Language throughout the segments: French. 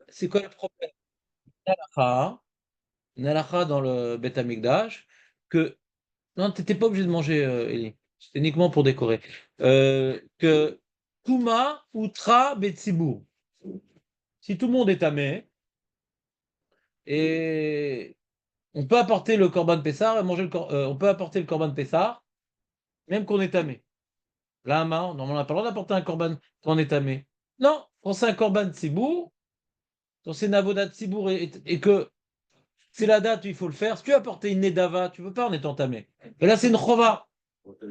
c'est quoi le problème? Une halakha dans le Beth Amikdash que non, tu étais pas obligé de manger, Eli. C'était uniquement pour décorer. Que Touma Utra Betsibour. Si tout le monde est tamé, et on peut apporter le Corban Pessar et manger on peut apporter le Corban Pessar, même qu'on est tamé. Là, normalement, on n'a pas le droit d'apporter un Corban quand on est tamé. Non, quand c'est un Corban Tsibour, quand c'est Navodat Tsibour et que c'est la date où il faut le faire, si tu veux apporter une Nedava, tu ne peux pas en étant tamé. Et là, c'est une Chova.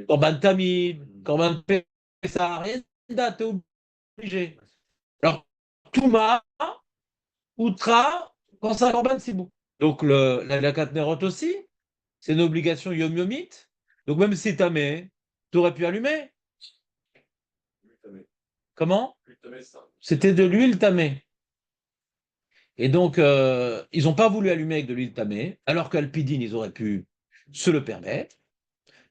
Corban Tamid, Corban Pessar, rien de date, t'es obligé. Alors, Touma, Outra, quand c'est un Corban Tsibour. Donc, la Katnerot aussi, c'est une obligation yom-yomite. Donc, même si tamé, tu aurais pu allumer. Comment? C'était de l'huile tamée. Et donc, ils n'ont pas voulu allumer avec de l'huile tamée, alors qu'Alpidine, ils auraient pu se le permettre.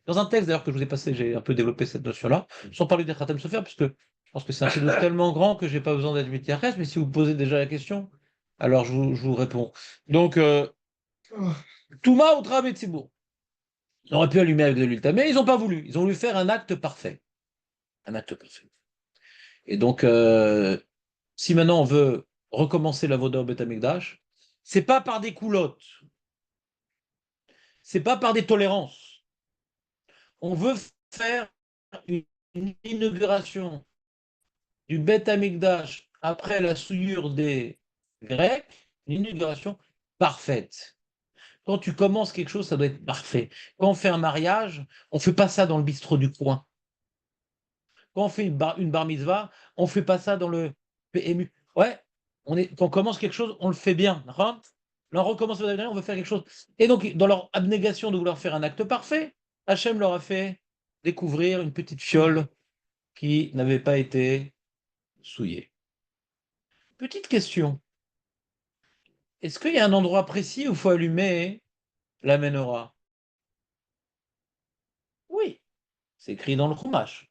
Dans un texte, d'ailleurs, que je vous ai passé, j'ai un peu développé cette notion-là, sans parler des Khatam Sofer, puisque je pense que c'est un chef tellement grand que je n'ai pas besoin d'être Mityaches, mais si vous posez déjà la question, alors je vous réponds. Donc, Touma ou Trab et Tzibour. Ils auraient pu allumer avec de l'huile tamée, ils n'ont pas voulu. Ils ont voulu faire un acte parfait. Un acte parfait. Et donc, si maintenant on veut recommencer la Voda au Beth Amikdash, c'est pas par des coulottes, c'est pas par des tolérances. On veut faire une inauguration du Beth Amikdash après la souillure des Grecs, une inauguration parfaite. Quand tu commences quelque chose, ça doit être parfait. Quand on fait un mariage, on fait pas ça dans le bistrot du coin. Quand on fait une bar mitzvah, on fait pas ça dans le PMU. Ouais, quand on commence quelque chose, on le fait bien. D'accord. Là, on recommence, on veut faire quelque chose. Et donc, dans leur abnégation de vouloir faire un acte parfait, Hachem leur a fait découvrir une petite fiole qui n'avait pas été souillée. Petite question. Est-ce qu'il y a un endroit précis où il faut allumer la menorah? Oui, c'est écrit dans le Chumash.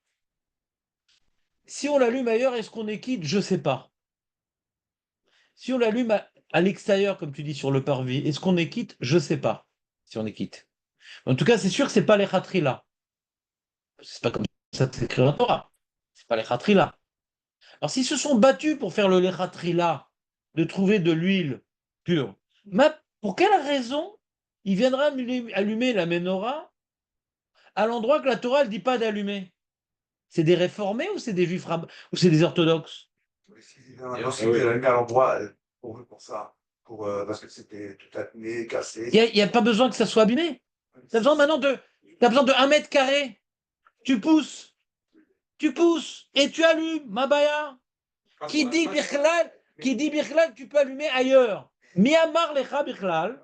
Si on l'allume ailleurs, est-ce qu'on est quitte? Je ne sais pas. Si on l'allume à l'extérieur, comme tu dis, sur le parvis, est-ce qu'on est quitte? Je ne sais pas si on est quitte. En tout cas, c'est sûr que c'est pas les khatrila. C'est pas comme ça que c'est écrit dans la Torah. C'est pas les khatrila. Alors, s'ils se sont battus pour faire le lechatrila, de trouver de l'huile pure, pour quelle raison ils viendraient allumer la menorah à l'endroit que la Torah ne dit pas d'allumer? C'est des réformés ou c'est des juifs ou c'est des orthodoxes? D'ailleurs, c'était la lumière à l'endroit pour ça, parce que c'était tout abîmé, cassé. Il n'y a pas besoin que ça soit abîmé. Tu as besoin maintenant t'as besoin de 1 mètre carré. Tu pousses et tu allumes, Mabaya. Qui dit Bichlal, tu peux allumer ailleurs. Miamar lecha Bichlal,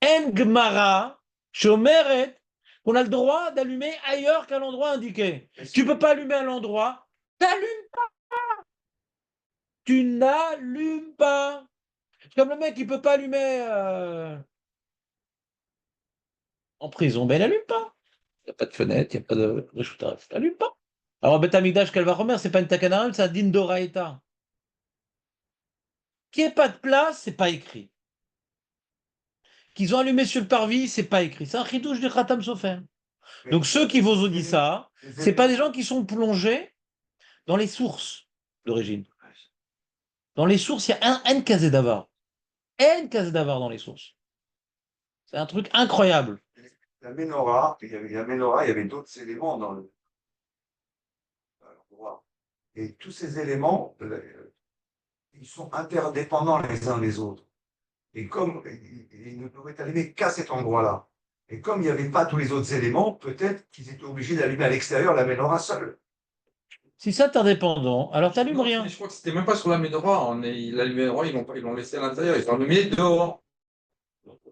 en Gemara, Shomeret, qu'on a le droit d'allumer ailleurs qu'à l'endroit indiqué. Tu ne peux pas allumer à l'endroit, t'allumes, tu n'allumes pas. Comme le mec, il ne peut pas allumer en prison, ben il n'allume pas. Il n'y a pas de fenêtre, il n'y a pas de réchauffeur, il n'allume pas. Alors, Beth Amikdash, qu'elle va remettre, c'est pas une takanaram, c'est un din d'oraïta. Qu'il n'y ait pas de place, c'est pas écrit. Qu'ils ont allumé sur le parvis, c'est pas écrit. C'est un chidouche du Khatam Sofer. Donc ceux qui vous ont dit ça, c'est pas des gens qui sont plongés dans les sources d'origine. Dans les sources, il y a un N casé d'avar. N casé d'avar dans les sources. C'est un truc incroyable. La menorah, il y avait d'autres éléments dans l'endroit. Et tous ces éléments, ils sont interdépendants les uns des autres. Et comme ils ne pouvaient allumer qu'à cet endroit-là, et comme il n'y avait pas tous les autres éléments, peut-être qu'ils étaient obligés d'allumer à l'extérieur la menorah seule. Si ça t'es indépendant, alors t'allumes Non, rien. je crois que c'était même pas sur la menorah. La menorah, ils l'ont laissé à l'intérieur. Ils l'ont allumé dehors.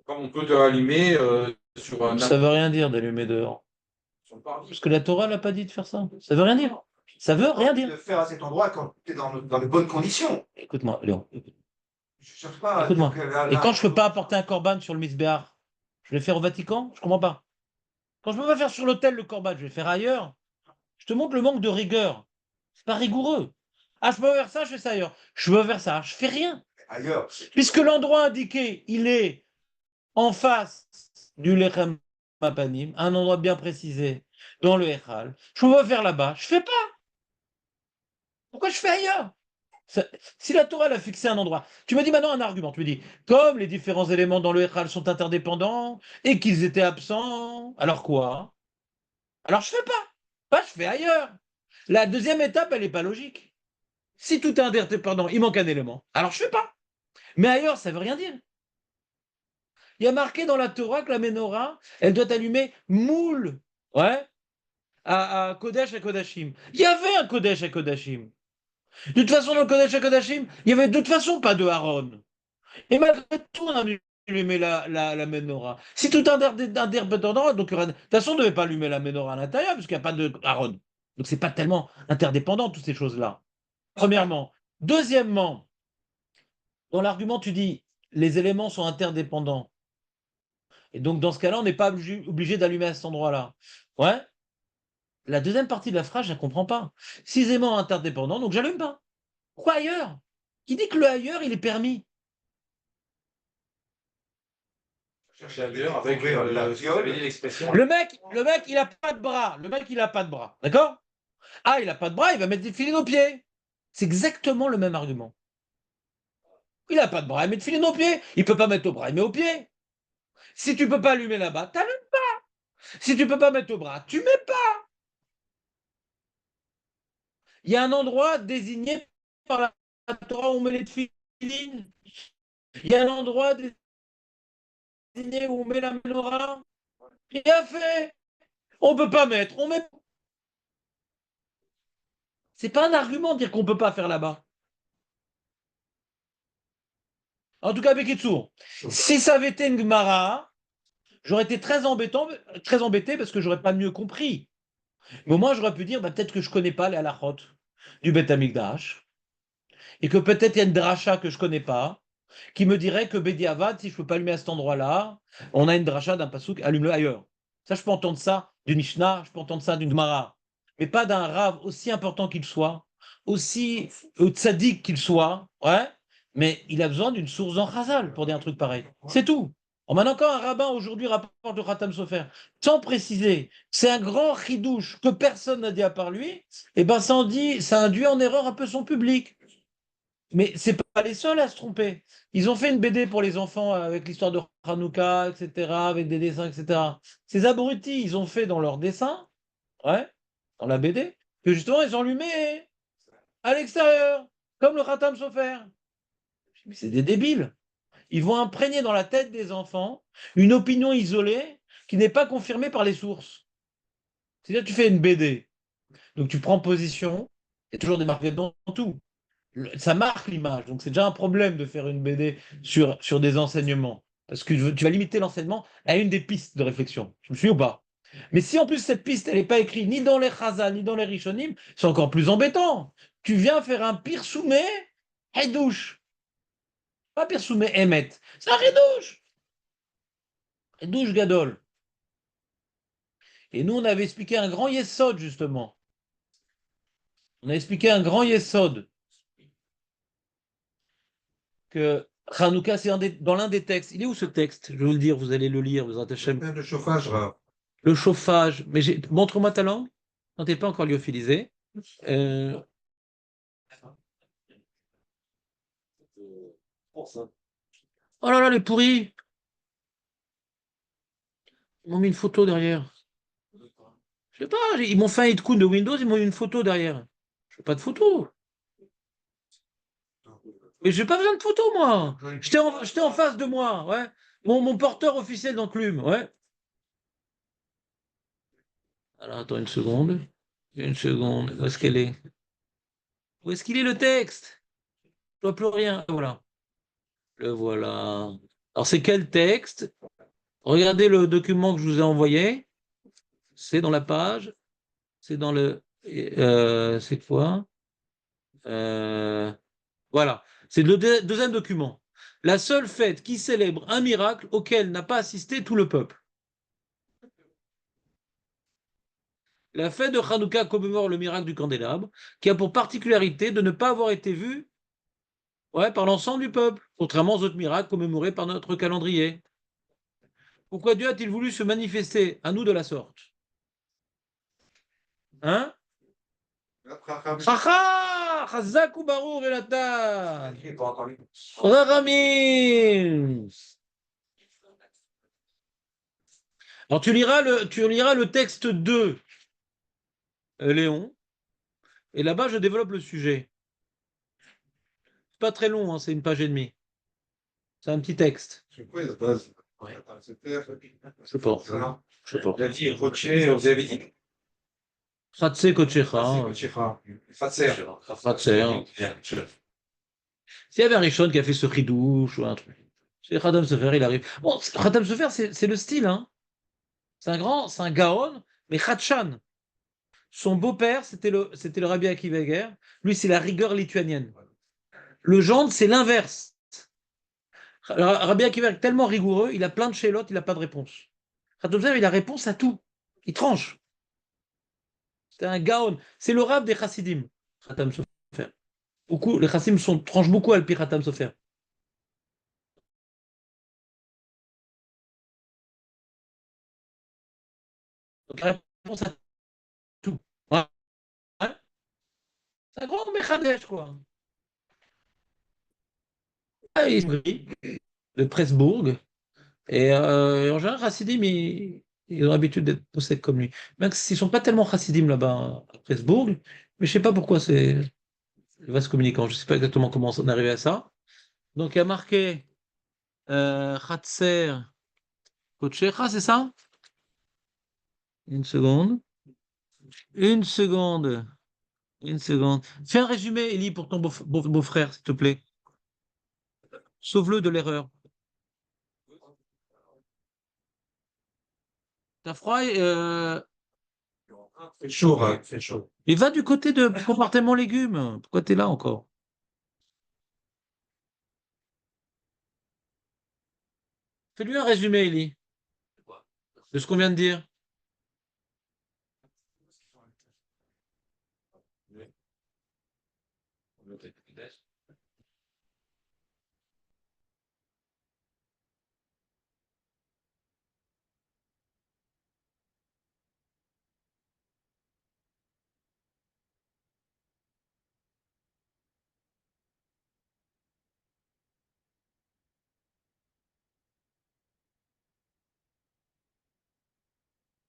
Comme on peut te allumer sur un Ça veut rien dire d'allumer dehors. sur le parvis. Parce que la Torah n'a pas dit de faire ça. Ça veut rien dire. Ça veut rien dire. De faire à cet endroit quand tu es dans de bonnes conditions. Écoute-moi, Léon. Je ne cherche pas à dire Écoute-moi. que Et quand je ne peux pas apporter un corban sur le Mizbeach, je vais le faire au Vatican? Je comprends pas. Quand je ne peux pas faire sur l'autel le corban, je vais le faire ailleurs. Je te montre le manque de rigueur. C'est pas rigoureux. Ah, je peux faire ça, je fais ça ailleurs. Je peux faire ça, je fais rien. Ailleurs, Puisque l'endroit indiqué, il est en face du Lechem Mapanim, un endroit bien précisé dans le Echal. Je peux pas faire là-bas, je fais pas. Pourquoi je fais ailleurs? Si la Torah elle a fixé un endroit, tu me dis maintenant un argument, tu me dis, comme les différents éléments dans le Echal sont interdépendants et qu'ils étaient absents, alors quoi? Alors je fais pas. Pas, je fais ailleurs. La deuxième étape, elle n'est pas logique. Si tout est interdépendant, il manque un élément. Alors je fais pas. Mais ailleurs, ça veut rien dire. Il y a marqué dans la Torah que la menorah, elle doit allumer moule. Ouais. À Kodesh et Kodashim. Il y avait un Kodesh et Kodashim. De toute façon, dans le Kodesh et Kodashim, il y avait de toute façon pas de Aaron. Et malgré tout, on a allumé la menorah. Si tout est interdépendant, donc de toute façon, on ne devait pas allumer la menorah à l'intérieur, parce qu'il n'y a pas de Aaron. Donc c'est pas tellement interdépendant, toutes ces choses-là. Premièrement. Deuxièmement, dans l'argument, tu dis les éléments sont interdépendants. Et donc, dans ce cas-là, on n'est pas obligé d'allumer à cet endroit-là. Ouais. La deuxième partie de la phrase, je ne la comprends pas. Six éléments interdépendants, donc j'allume pas. Pourquoi ailleurs? Qui dit que le ailleurs, il est permis? Chercher ailleurs avec la ce que vous avez dit fiole. l'expression. Le mec, il n'a pas de bras. Le mec, il n'a pas de bras. D'accord? Ah, il n'a pas de bras, il va mettre des filets aux pieds. C'est exactement le même argument. Il n'a pas de bras, il met des filets aux pieds. Il ne peut pas mettre au bras, il met au pied. Si tu ne peux pas allumer là-bas, t'allumes pas. Si tu ne peux pas mettre au bras, tu mets pas. Il y a un endroit désigné par la Torah où on met les tefilines. Il y a un endroit désigné où on met la menorah. Rien fait. On ne peut pas mettre. On met. C'est pas un argument de dire qu'on ne peut pas faire là-bas. En tout cas, Bekitsour, si ça avait été une Gemara, j'aurais été très embêté parce que j'aurais pas mieux compris. Mais au moins, j'aurais pu dire, bah, peut-être que je connais pas les halachot du Beth Amikdash et que peut-être il y a une dracha que je connais pas qui me dirait que Bediavad, si je peux pas allumer à cet endroit-là, on a une dracha d'un pasouk, allume-le ailleurs. Ça, je peux entendre ça d'une Mishnah, je peux entendre ça d'une Gemara, mais pas d'un Rav aussi important qu'il soit, aussi tzaddik qu'il soit, ouais, mais il a besoin d'une source en Chazal pour dire un truc pareil. C'est tout. Maintenant, quand un rabbin aujourd'hui rapporte le Khatam Sofer, sans préciser, c'est un grand chidouche que personne n'a dit à part lui, et ben ça induit en erreur un peu son public. Mais c'est pas les seuls à se tromper. Ils ont fait une BD pour les enfants avec l'histoire de Hanouka, etc., avec des dessins, etc. Ces abrutis, ils ont fait dans leur dessin, ouais, dans la BD, que justement, ils ont allumé à l'extérieur, comme le Khatam Sofer. Mais c'est des débiles. Ils vont imprégner dans la tête des enfants une opinion isolée qui n'est pas confirmée par les sources. C'est-à-dire, tu fais une BD, donc tu prends position, il y a toujours des marques dans tout. Ça marque l'image. Donc, c'est déjà un problème de faire une BD sur des enseignements. Parce que tu vas limiter l'enseignement à une des pistes de réflexion. Je me suis ou pas? Mais si en plus cette piste, elle n'est pas écrite ni dans les Chazal, ni dans les Rishonim, c'est encore plus embêtant. Tu viens faire un pire soumet, Hedouche. Pas pire soumet, Emet. C'est un Hedouche. Hedouche Gadol. Et nous, on avait expliqué un grand Yesod, justement. On a expliqué un grand Yesod que Hanouka, c'est dans l'un des textes. Il est où ce texte? Je vais vous le dire, vous allez le lire, vous attachez. Le chauffage, Le chauffage. Mais montre-moi ta langue. Non, t'es pas encore lyophilisé. Euh, Oh là là, les pourris. Ils m'ont mis une photo derrière. Je sais pas, ils m'ont fait un hit de Windows, ils m'ont mis une photo derrière. Je veux pas de photo. Mais j'ai pas besoin de photo, moi. J'étais en face de moi, ouais. Mon porteur officiel d'enclume, ouais. Alors, attends une seconde. Une seconde. Où est-ce qu'elle est? Où est-ce qu'il est le texte? Je vois plus rien. Voilà. Le voilà. Alors, c'est quel texte? Regardez le document que je vous ai envoyé. C'est dans la page. C'est dans le. C'est quoi? Euh, Voilà. C'est le deuxième document. La seule fête qui célèbre un miracle auquel n'a pas assisté tout le peuple. La fête de Hanouka commémore le miracle du candélabre, qui a pour particularité de ne pas avoir été vu par l'ensemble du peuple, contrairement aux autres miracles commémorés par notre calendrier. Pourquoi Dieu a-t-il voulu se manifester à nous de la sorte? Hein? Chacha! Chazak ou Baruch Elatan! Rachamim! Alors tu liras le texte 2, Léon, et là-bas je développe le sujet. C'est pas très long, hein, c'est une page et demie. C'est un petit texte. C'est quoi la base? Ouais. Je sais pas. Je sais pas. Il a dit Rocher, vous avez dit Khatse Kochecha. Fatser. Khatser. S'il y avait un Rishon qui a fait ce ridouche ou un truc. C'est Khatam Sofer, il arrive. Bon, Khatam Sofer, c'est le style, hein. C'est un gaon, mais Khatchan. Son beau-père, c'était le Rabbi Akiva Eger. Lui, c'est la rigueur lituanienne. Le gendre, c'est l'inverse. Rabbi Akiva est tellement rigoureux, il a plein de chélotes, il n'a pas de réponse. Khatam Sofer, il a réponse à tout. Il tranche. C'est un gaon. C'est le rab des chassidim, Khatam Sofer. Beaucoup, les chassidim tranchent beaucoup à le Khatam Sofer. Donc, la réponse à tout. Ouais. C'est un grand Mechadesh, quoi. Ah, il est gris, de Presbourg. Et en général, Chassidim, ils ont l'habitude d'être possèdés comme lui. Même s'ils ne sont pas tellement Chassidim là-bas à Presbourg, mais je ne sais pas pourquoi c'est le vase communicant. Je ne sais pas exactement comment on est arrivé à ça. Donc, il y a marqué Khatser Kochecha, c'est ça? Une seconde. Une seconde. Une seconde. Fais un résumé, Elie, pour ton beau-frère, s'il te plaît. Sauve-le de l'erreur. T'as froid C'est chaud, hein, c'est chaud. il va du côté de compartiment légumes. Pourquoi t'es là encore? Fais-lui un résumé, Elie, de ce qu'on vient de dire.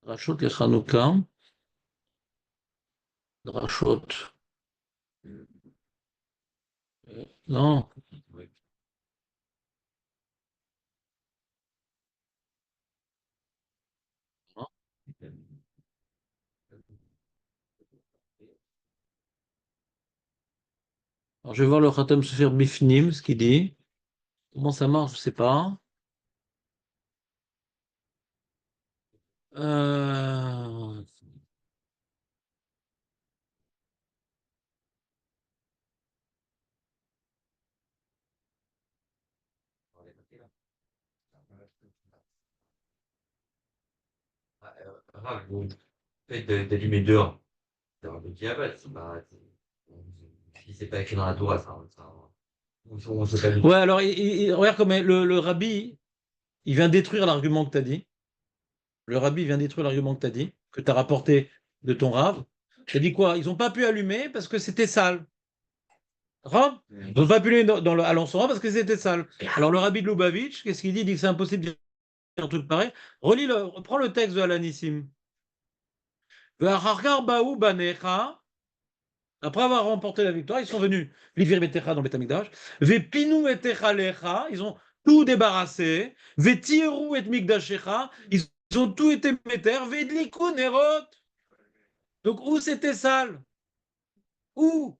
Drachot et Hanouka. Drachot. Non. Alors, je vais voir le Khatam Sefer Bifnim, ce qu'il dit. Comment ça marche, je ne sais pas. Euh... Le fait d'allumer dehors, d'avoir le diable, si c'est pas écrit dans la Torah, on se calme. Ouais, alors, regarde comme le rabbi, il vient détruire l'argument que tu as dit. Le rabbi vient détruire l'argument que tu as dit, que tu as rapporté de ton rave. Tu as dit quoi? Ils n'ont pas pu allumer parce que c'était sale. Rab, ils n'ont pas pu allumer à l'encens parce que c'était sale. Alors le rabbi de Lubavitch, qu'est-ce qu'il dit? Il dit que c'est impossible de dire un truc pareil. Reprends le texte de Alanissim. Après avoir remporté la victoire, ils sont venus livrer Betecha dans le Beth Amikdash. Vepinu etecha lecha, ils ont tout débarrassé. Vetieru et mikdashecha, ils ont tout été méter. Vedliku nerot. Donc où c'était sale? Où?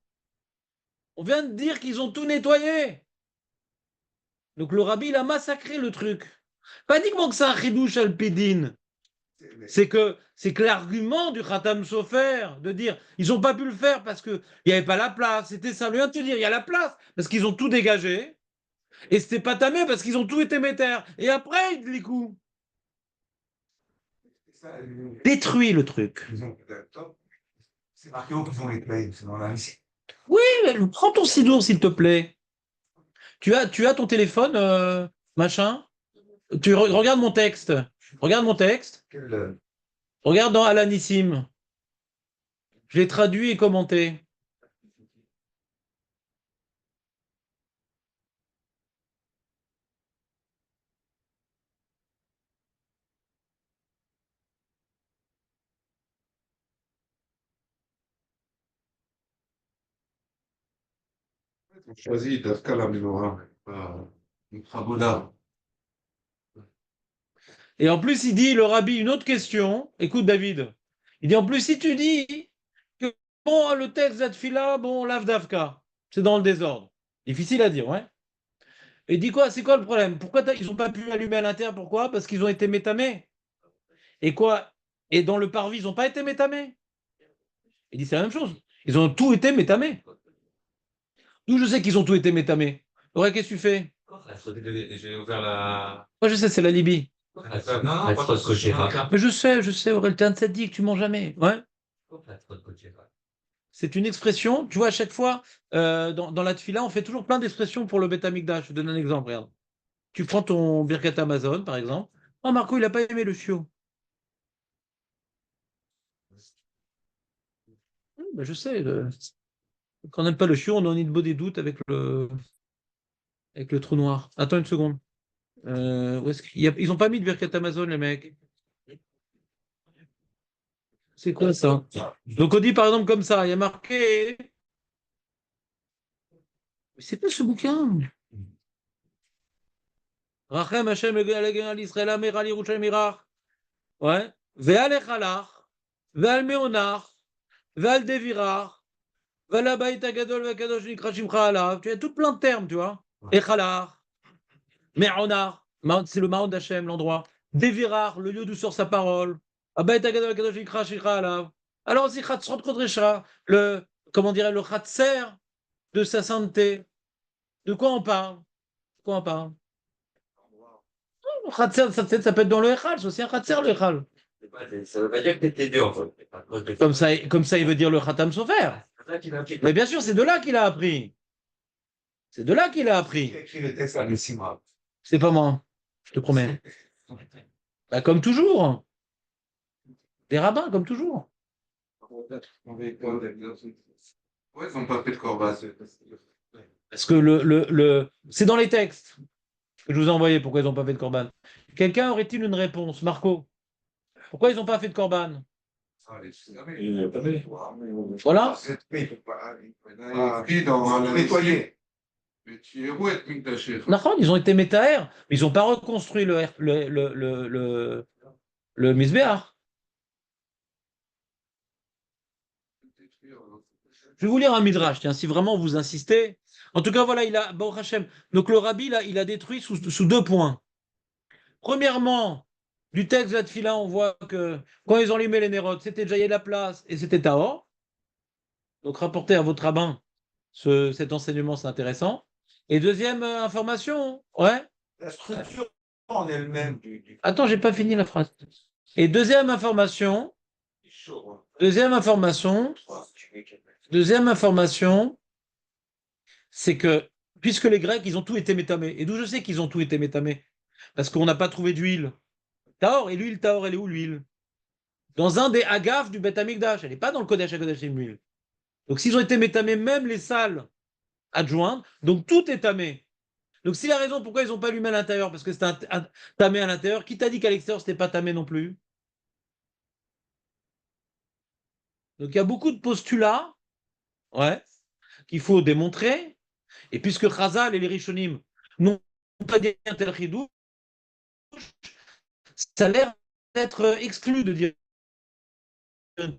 On vient de dire qu'ils ont tout nettoyé. Donc le rabbi, il a massacré le truc. Pas uniquement que c'est un chidouche alpidine. C'est que l'argument du Khatam Sofer, de dire ils n'ont pas pu le faire parce qu'il n'y avait pas la place, c'était ça. Lui vient de te dire il y a la place parce qu'ils ont tout dégagé. Et c'était pas tamé parce qu'ils ont tout été méter. Et après, il dit les coups. Ça, Détruit le truc. c'est marqué où qu'ils ont les clés, c'est dans la liste. Oui, mais prends ton sidour, s'il te plaît. Tu as ton téléphone, machin. Regarde mon texte. Regarde mon texte. Regarde dans Alanissime. Je l'ai traduit et commenté. On choisit Dafka la Menorah, une Raboda. Et en plus, il dit, le rabbi, une autre question. Écoute, David. Il dit, en plus, si tu dis que bon, le texte d'Atfila, bon, l'Avdavka, c'est dans le désordre. Difficile à dire, ouais. Et il dit quoi? C'est quoi le problème? Pourquoi ils n'ont pas pu allumer à l'intérieur? Pourquoi? Parce qu'ils ont été métamés. Et quoi? Et dans le parvis, ils n'ont pas été métamés. Il dit, c'est la même chose. Ils ont tout été métamés. D'où je sais qu'ils ont tout été métamés. Ouais, qu'est-ce que tu fais? J'ai ouvert la. Moi, je sais, c'est la Libye. Non, pas trop de Kojera. Mais je sais, Aurel, t'es un tzaddik, tu mens jamais. Ouais. Pas trop de Kojera. C'est une expression, tu vois, à chaque fois, dans la tefila, on fait toujours plein d'expressions pour le Beth Amikdash. Je te donne un exemple, regarde. Tu prends ton Birkat Amazon, par exemple. Oh, Marco, il n'a pas aimé le chiot. Ben, je sais, quand on n'aime pas le chiot, on en a des doutes avec le trou noir. Attends une seconde. Où est-ce ils n'ont pas mis de Birkat Amazon, les mecs. C'est quoi ça? Donc on dit par exemple comme ça, il y a marqué. Mais c'est quoi ce bouquin? Rachem Hashem al Israël Amer al Yerushalayim Irach. Ouais. Ve'al Echalach, ve'al Meonach, ve'al Devirach, ve'al Abayit Agadol ve'Akadosh Nikra Shimcha Alav. Tu as tout plein de termes, tu vois. Echalach, Meonach, c'est le Mount d'Hachem, l'endroit. Devirach, le lieu d'où sort sa parole. Abayit Agadol ve'Akadosh Nikra Shimcha Alav. Alors aussi, Chatzrot Kodresha, comment dirait le Chatser de sa sainteté. De quoi on parle? De quoi on parle? Le Khatser, ça peut être dans le Echal, c'est aussi un Khatser, le Echal. Ça veut pas dire que t'étais deux, en fait. Comme ça, il veut dire le Khatam Sofer. Mais bien sûr, c'est de là qu'il a appris. C'est de là qu'il a Qui a appris. écrit le texte à Messima? C'est pas moi, je te promets. Bah, comme toujours. Des rabbins, comme toujours. Ouais, ils n'ont pas fait de Corba. Parce que c'est dans les textes que je vous ai envoyé pourquoi ils n'ont pas fait de Corban. Quelqu'un aurait-il une réponse? Marco, pourquoi ils n'ont pas fait de Corban? Voilà. Écrit dans la Nettoyer. D'accord, ils ont été métaères, mais ils n'ont pas reconstruit le Misbéach. Je vais vous lire un midrash, tiens, si vraiment vous insistez. En tout cas, voilà, Baruch Hashem. Donc le rabbi, là, il a détruit sous deux points. Premièrement, du texte de la Tfila, on voit que quand ils ont allumé les nérodes, c'était déjà la place et c'était Tahor. Donc rapportez à votre rabbin cet enseignement, c'est intéressant. Et deuxième information, ouais. La structure en elle-même Attends, j'ai pas fini la phrase. Et deuxième information, c'est que puisque les Grecs, ils ont tout été métamés. Et d'où je sais qu'ils ont tout été métamés? Parce qu'on n'a pas trouvé d'huile. Tahor, et l'huile, Tahor, elle est où l'huile? Dans un des agafs du Beth Amikdash. Elle n'est pas dans le Kodesh HaKodashim, l'huile. Donc s'ils ont été métamés, même les salles adjointes, donc tout est tamé. Donc si la raison pourquoi ils n'ont pas allumé à l'intérieur, parce que c'était tamé à l'intérieur, qui t'a dit qu'à l'extérieur, c'était pas tamé non plus? Donc il y a beaucoup de postulats, ouais, qu'il faut démontrer. Et puisque Chazal et les Rishonim n'ont pas dit un tel chidouche, ça a l'air d'être exclu de dire une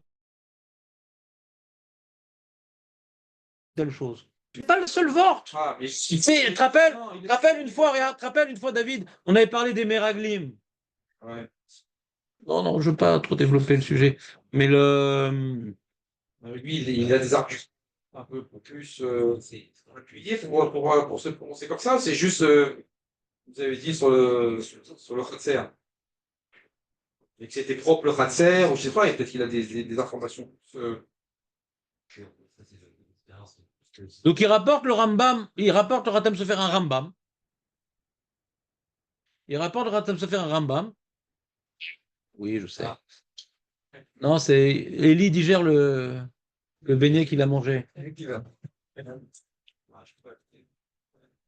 telle chose. C'est pas le seul vort. Ah, mais Tu te rappelles une fois, regarde, te rappelles une fois, David, on avait parlé des Meraglim. ouais. Non, je ne veux pas trop développer le sujet. Mais Lui, il a des arguments un peu plus appuyés pour se prononcer comme ça. C'est juste, vous avez dit sur le Khatser. Et que c'était propre le Khatser, ou je sais pas, et peut-être qu'il a des informations. Ça, c'est l'expérience. Donc il rapporte le Rambam, il rapporte le Khatam Sofer un Rambam. Il rapporte le Khatam Sofer un Rambam. Oui, je sais. Non, c'est Élie digère le beignet qu'il a mangé.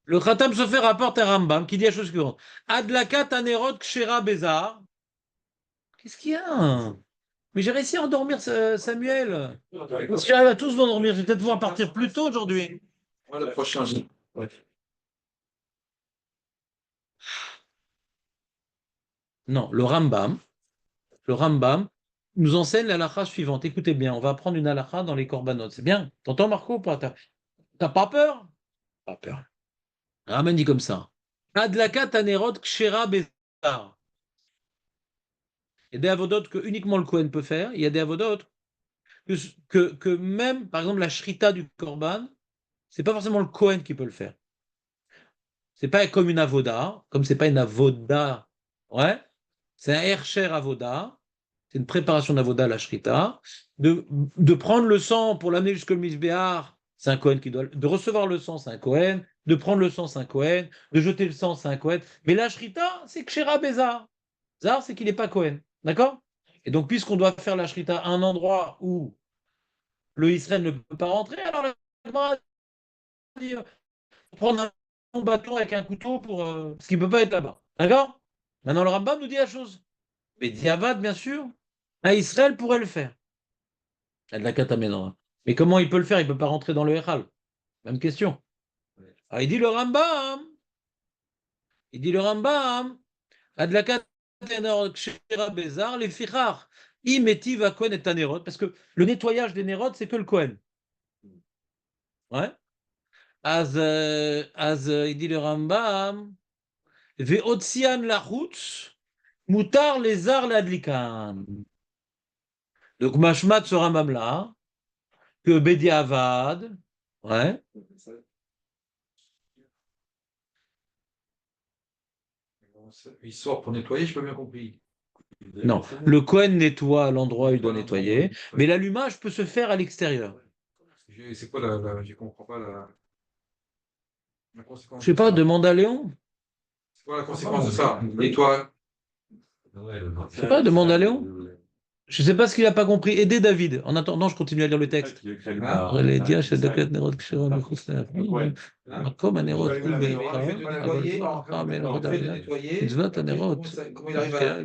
Le Khatam Sofer rapporte un Rambam qui dit la chose suivante. Adlakat anerot kshera bezar. Qu'est-ce qu'il y a? Mais j'ai réussi à endormir Samuel. Si j'arrive à tous vous endormir, je vais peut-être pouvoir partir plus tôt aujourd'hui. Ouais, le prochain. Ouais. Non, le Rambam nous enseigne la halakha suivante. Écoutez bien, on va apprendre une halakha dans les korbanot. C'est bien. T'entends, Marco, ou pas? T'as pas peur? Pas peur. Raman dit comme ça. Adlakat anerot kshera bezar. Il y a des avodotes que uniquement le Kohen peut faire. Il y a des avodotes que même, par exemple, la shrita du korban, c'est pas forcément le Kohen qui peut le faire. C'est pas comme une avoda, comme c'est pas une avoda, ouais, c'est un hercher avoda, c'est une préparation d'avoda la shrita, de prendre le sang pour l'amener jusqu'au misbéar, c'est un Kohen qui doit, de recevoir le sang, c'est un Kohen, de prendre le sang, c'est un Kohen, de jeter le sang, c'est un Kohen, mais la shrita, c'est kshera bezar. Zar, c'est qu'il n'est pas Kohen, d'accord? Et donc, puisqu'on doit faire la shrita à un endroit où le Israël ne peut pas rentrer, alors la Gemara dit prendre un bâton avec un couteau pour, parce qu'il ne peut pas être là-bas. D'accord? Maintenant, le Rambam nous dit la chose. Mais Diavad, bien sûr, à Israël pourrait le faire. Il y a de la kataménora. Mais comment il peut le faire? Il ne peut pas rentrer dans le Echal. Même question. Alors, il dit le Rambam. Il dit le Rambam. Adlakat kshera bezar les fichar. Imeti va Kohen et Tanerot. Parce que le nettoyage des Nerot, c'est que le Kohen. Ouais. Il dit le Rambam. Ve'otzian lachutz. Moutar les arts l'adlikan. Donc, Mashmat ce Rambam là, que Bediavad, ouais, Il sort pour nettoyer, je peux bien compris. non, le Kohen nettoie l'endroit où il doit nettoyer, mais l'allumage peut se faire à l'extérieur. C'est quoi je comprends pas la conséquence. Je sais de pas, ça. demande à Léon. C'est quoi la conséquence de ça? Nettoie. Je sais pas, demande à Léon. Je sais pas ce qu'il a pas compris. Aidez David. En attendant, je continue à lire le texte. Les diaches, Dakat, Nerot, Kshera, Mechus, Makom, Nerot, Le fait de nettoyer. Mitzvot, Nerot. Comment il arrive à.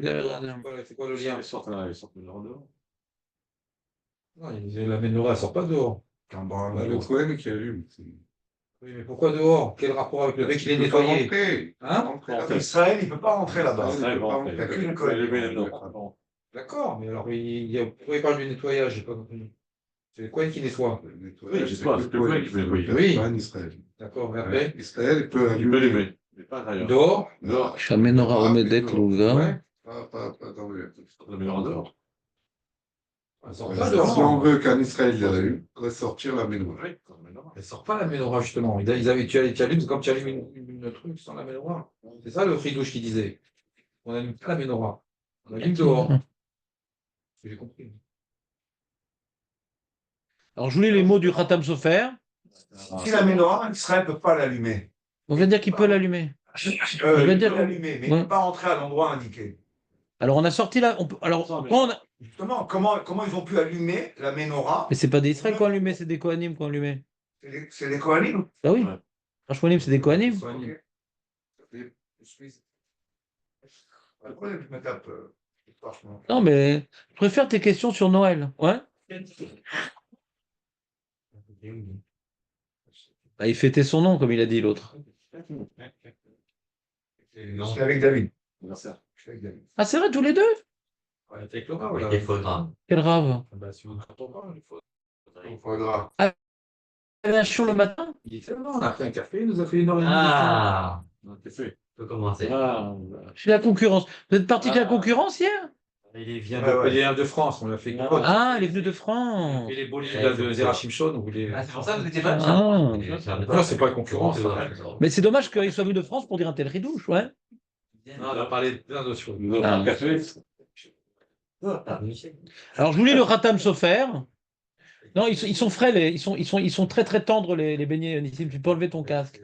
C'est quoi le lien? Non, la menorah, elle sort pas dehors. Le Cohen qui allume. Oui, mais pourquoi dehors? Quel rapport avec le fait qu'il est nettoyé? Hein? Israël, il ne peut pas rentrer là-bas. Il n'y a qu'une Cohen. D'accord, mais alors pourquoi il parle du nettoyage? J'ai pas compris. C'est le Cohen qui nettoie. Oui, je sais pas, c'est le Cohen qui peut nettoyer. Oui. Pas en Israël. D'accord, mais après, Israël, il peut allumer. Mais pas ailleurs. dehors? Shamenora Omedek Louga. Ouais. Pas dans le. Elle sort Si pas dehors. on veut qu'en Israël, il allume, il faudrait sortir la menorah. Elle sort pas la menorah, justement. Tu allumes comme tu allumes une truc sans la menorah. C'est ça le fridouche qui disait. On n'allume pas la menorah. On allume dehors. J'ai compris. Alors, je vous lis les mots du Khatam Sofer. Si la menorah, Israël ne peut pas l'allumer. On vient de dire qu'il peut l'allumer. Il veut peut dire- l'allumer, mais il Ouais. ne peut pas rentrer à l'endroit indiqué. Alors, on a sorti là. Alors, quand on a- Justement, comment ils ont pu allumer la menorah? mais c'est pas des Israël qui ont allumé, c'est des Kohanim qui ont allumé. C'est les Kohanim. Bah oui. Ouais. Franchement, c'est des Kohanim. Pourquoi tu me tapes franchement? Non, mais je préfère tes questions sur Noël. Ouais. Bah, il fêtait son nom, comme il a dit l'autre. Je suis avec David. Je suis avec David. Ah, c'est vrai, tous les deux? Avec Laura, Avec voilà. des faudra. Quel rave. Bah, si vous ne comprenez pas, il faut. Il faudra. Il y avait un chiot le matin? Il était là, on a pris un café, il nous a fait une heure et demie. Ah, On a fait. on peut commencer. Chez la concurrence. Vous êtes parti de la concurrence hier? Il vient Ouais, ouais. Il est de France, on l'a fait. Ah, il est venu de France. Et les beaux livres de Zerachim Shon, on voulait. Ah, c'est pour ça que vous étiez pas Ah. Non, c'est pas concurrence. Mais c'est dommage qu'il soit venu de France pour dire un tel ridouche, ouais. Non, on a parlé de plein d'autres choses. Ah. Ah, Michel. Alors, je vous lis le Khatam Sofer. Non, ils sont frais, ils sont très très tendres, les beignets, Nissim. Tu peux enlever ton casque.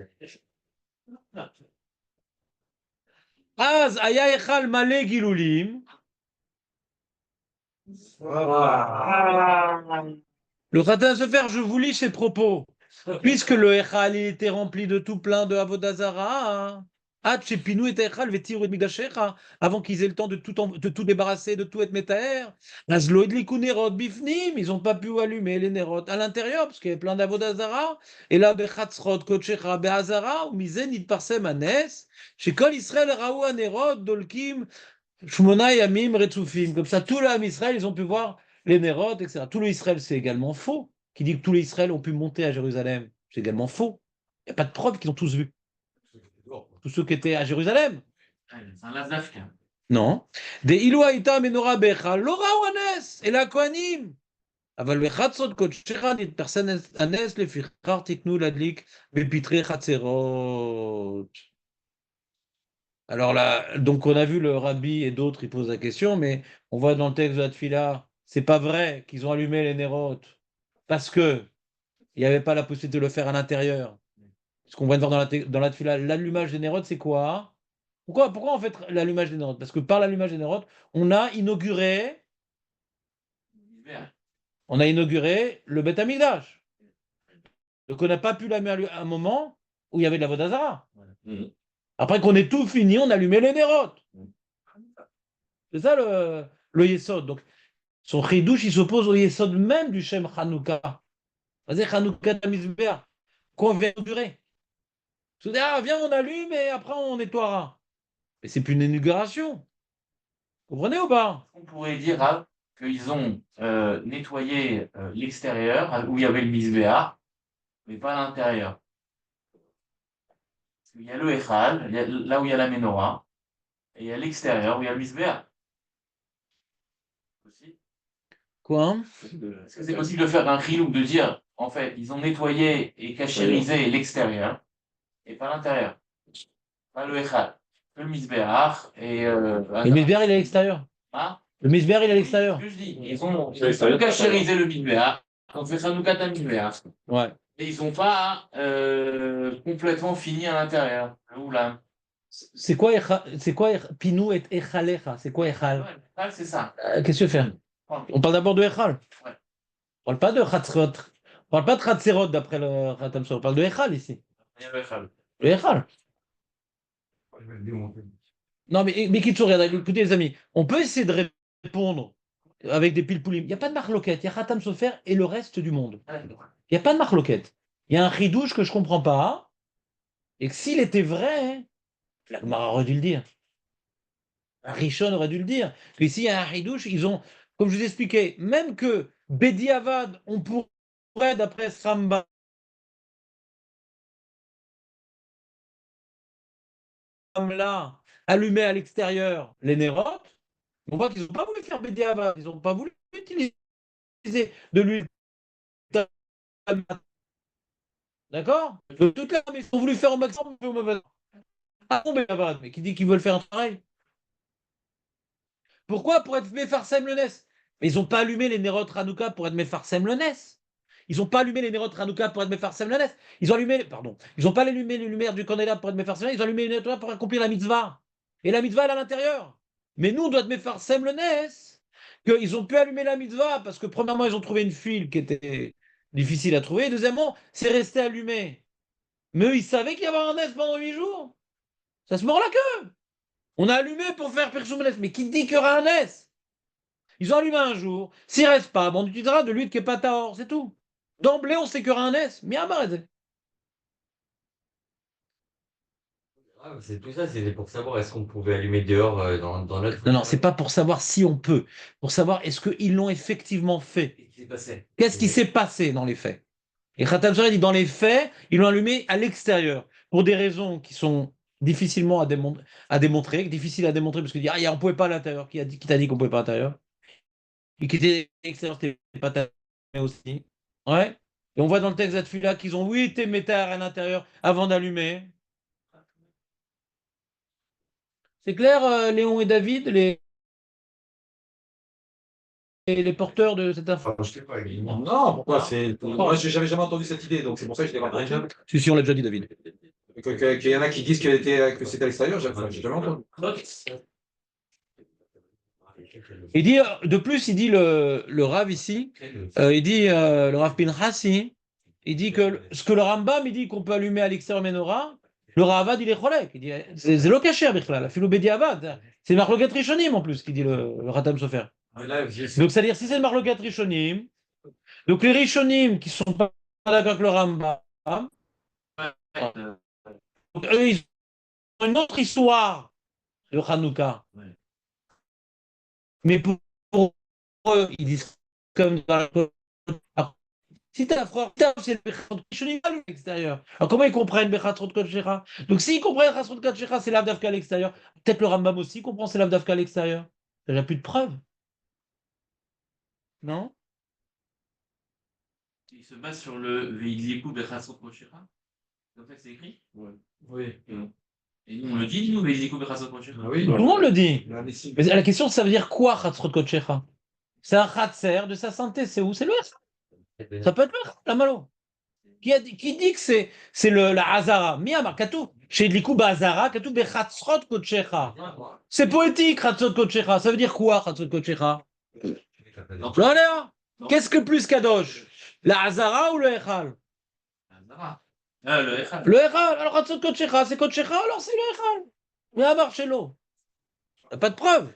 Az aya echal male gilulim. Le Khatam Sofer, je vous lis ses propos. Puisque le Echal il était rempli de tout plein de Avodazara, avant qu'ils aient le temps de tout débarrasser, de tout être métaer, ils n'ont pas pu allumer les Nerot à l'intérieur, parce qu'il y avait plein d'Avodazara, et là, Bechatzrot, Kochecha, Beazara, ou Mizen, Itparsem, Anes, chez Kol Israël, Raou, Anerot, Dolkim, Shmona, Yamim, Retsufim. Comme ça, tout l'âme Israël, ils ont pu voir les Nerot, etc. Tout le Israël, c'est également faux. Qui dit que tous les Israël ont pu monter à Jérusalem, c'est également faux. Il n'y a pas de preuve qu'ils ont tous vu. Tous ceux qui étaient à Jérusalem. C'est un Lazafka. Non. Des Iloaïta Menora Becha, Lora Oanes, et la Kohanim. אבל בחצות קודשך נתפרסם הנס לפיכך תקנו להדליק בפתחי חצרות. Alors là, donc on a vu le rabbi et d'autres, ils posent la question, mais on voit dans le texte de la Tfila, c'est pas vrai qu'ils ont allumé les nérotes parce que il n'y avait pas la possibilité de le faire à l'intérieur. Ce qu'on vient de voir dans la Tfila, l'allumage des nérotes, c'est quoi? Pourquoi on fait l'allumage des nérotes? Parce que par l'allumage des nérotes, on a inauguré le Beth Amikdash. Donc on n'a pas pu l'allumer à un moment où il y avait de la Vodazara. Après qu'on ait tout fini, on allumait les nérotes. C'est ça le Yesod. Donc son chidouche, il s'oppose au Yesod même du Shem Hanouka. Vas-y, Hanouka Tamizbeah. Qu'on vient inaugurer. Tu dis, ah, viens, on allume et après on nettoiera. Mais c'est plus une inauguration. Vous comprenez ou pas? On pourrait dire qu'ils ont nettoyé l'extérieur où il y avait le misbéa, mais pas l'intérieur. Il y a le Echal, là où il y a la menorah, et il y a l'extérieur où il y a le misbéa. Quoi? Est-ce que c'est possible de faire un chilou, de dire, en fait, ils ont nettoyé et cachérisé l'extérieur, et pas l'intérieur? Pas le Echal, que le misbéach, et... Le misbéar, il est à l'extérieur. Hein? Le misbéar, il est à Oui, l'extérieur. c'est ce que je dis. Ils ont cachérisé le misbéach, on fait Hanouka Tamizbeach. Ouais. Et ils n'ont pas complètement fini à l'intérieur. Le Oulam. C'est quoi, Pinou et Echalecha? C'est quoi Echal? Ouais, Echal, c'est ça. Qu'est-ce que tu veux faire? On parle d'abord de Echal. Ouais. On parle pas de Chatzrot. On parle pas de Chatzerot d'après le Khatam Sofer. On parle de Echal ici. Il y a le Echal. Le Echal. Je vais le démonter. Non, mais Kitsour, regardez, écoutez les amis, on peut essayer de répondre avec des pilpoulim. Il n'y a pas de marloquette. Il y a Khatam Sofer et le reste du monde. Il n'y a pas de marloquette. Il y a un chidouche que je ne comprends pas. Et que s'il était vrai, la Gemara aurait dû le dire. Un Rishon aurait dû le dire. Que ici, il y a un chidouche, ils ont, comme je vous expliquais, même que Bedi Avad, on pourrait, d'après ce Rambam, là, allumer à l'extérieur les nérotes. On voit qu'ils n'ont pas voulu faire Bedi Avad. Ils n'ont pas voulu utiliser de l'huile. D'accord? Toute la ils ont voulu faire au maximum au mauvais. Ah bon, mais qui dit qu'ils veulent faire un travail? Pourquoi? Pour être Mefarsem le Nes. Mais ils n'ont pas allumé les Nerot Hanouka pour être Mefarsem le Nes. Ils n'ont pas allumé les Nerot Hanouka pour être Mefarsem le Nes. Ils ont allumé, pardon, ils n'ont pas allumé les lumières du candélabre pour être Mefarsem le Nes. Ils ont allumé les Nerot pour accomplir la mitzvah. Et la mitzvah, elle est à l'intérieur. Mais nous, on doit être Mefarsem le Nes. Qu'ils ont pu allumer la mitzvah parce que, premièrement, ils ont trouvé une file qui était difficile à trouver. Et deuxièmement, c'est resté allumé. Mais eux, ils savaient qu'il y avait un Nes pendant 8 jours. Ça se mord la queue. On a allumé pour faire Pirshoum Nes. Mais qui dit qu'il y aura un Nes? Ils ont allumé un jour. S'il reste pas, on utilisera de l'huile qui est pas tahor, c'est tout. D'emblée, on sait qu'il y aura un S. Mais Ah, c'est tout ça, c'était pour savoir est-ce qu'on pouvait allumer dehors dans notre. non, c'est pas pour savoir si on peut. Pour savoir est-ce qu'ils l'ont effectivement fait. Qu'est-ce qui s'est passé? Qu'est-ce qui s'est passé dans les faits? Et Khatam Sofer dit dans les faits, ils l'ont allumé à l'extérieur. Pour des raisons qui sont difficilement à démontrer, difficiles à démontrer, parce que dire, on ne pouvait pas à l'intérieur. Qui t'a dit qu'on ne pouvait pas à l'intérieur? Et qui était à l'extérieur, c'était pas ta aussi. Ouais. Et on voit dans le texte d'Atfila qu'ils ont, oui, été métard à l'intérieur avant d'allumer. C'est clair, Léon et David, les, les porteurs de cette info? Enfin, je sais pas, évidemment. Non, pourquoi c'est. Moi, j'avais jamais entendu cette idée, donc c'est pour ça que je l'ai raconté. Si, on l'a déjà dit, David. Qu'il y en a qui disent que c'était à l'extérieur, j'ai jamais entendu. Il dit, de plus, il dit le Rav ici, il dit, le Rav Pinchasi, il dit que ce que le Rambam, il dit qu'on peut allumer à l'extérieur Menorah, le Ravad, il est cholek. Il dit, c'est le caché avec la filou bediavad. C'est Marlogat Rishonim en plus, qui dit le Ratam Sofer. Donc, c'est-à-dire, si c'est le Marlogat Rishonim, donc les Rishonim qui sont pas d'accord avec le Rambam, donc, eux, ils ont une autre histoire de Hanouka. Mais pour eux, ils disent comme dans la... Si t'as un frère, c'est le Bechatrot Rishonim à l'extérieur. Alors comment ils comprennent Bechatrot Kochecha? Donc s'ils comprennent Bechatrot Kochecha, c'est l'Avdavka à l'extérieur. Peut-être le Rambam aussi comprend c'est l'Avdavka à l'extérieur. Il n'y a plus de preuves. Non? Il se base sur le Veidliku Bechatzot Koshera. Comme ça que c'est écrit? Oui. Et nous, on le dit, nous, Veidliku Bechatzot Koshera. Oui. Tout le monde le dit. La lessive. Mais la question, ça veut dire quoi, Chatzrot Kochecha? C'est un Chatzer de sa santé. C'est où? C'est le S. Ça peut être le la malo. Qui dit que c'est la Hazara? Miyamar, Katou. Chez Likou Hazara, Katou Bechatzrot Kochecha. C'est poétique, Chatzrot Kochecha. Ça veut dire quoi, Chatzrot Kochecha? Voilà. Qu'est-ce que plus Kadosh? La Hazara ou le Echal? Le Echad. Le Echal. Alors, Chatzrot Kochecha, c'est Kochecha, alors c'est le Echal. Miyamar, chez l'eau. Pas de preuve.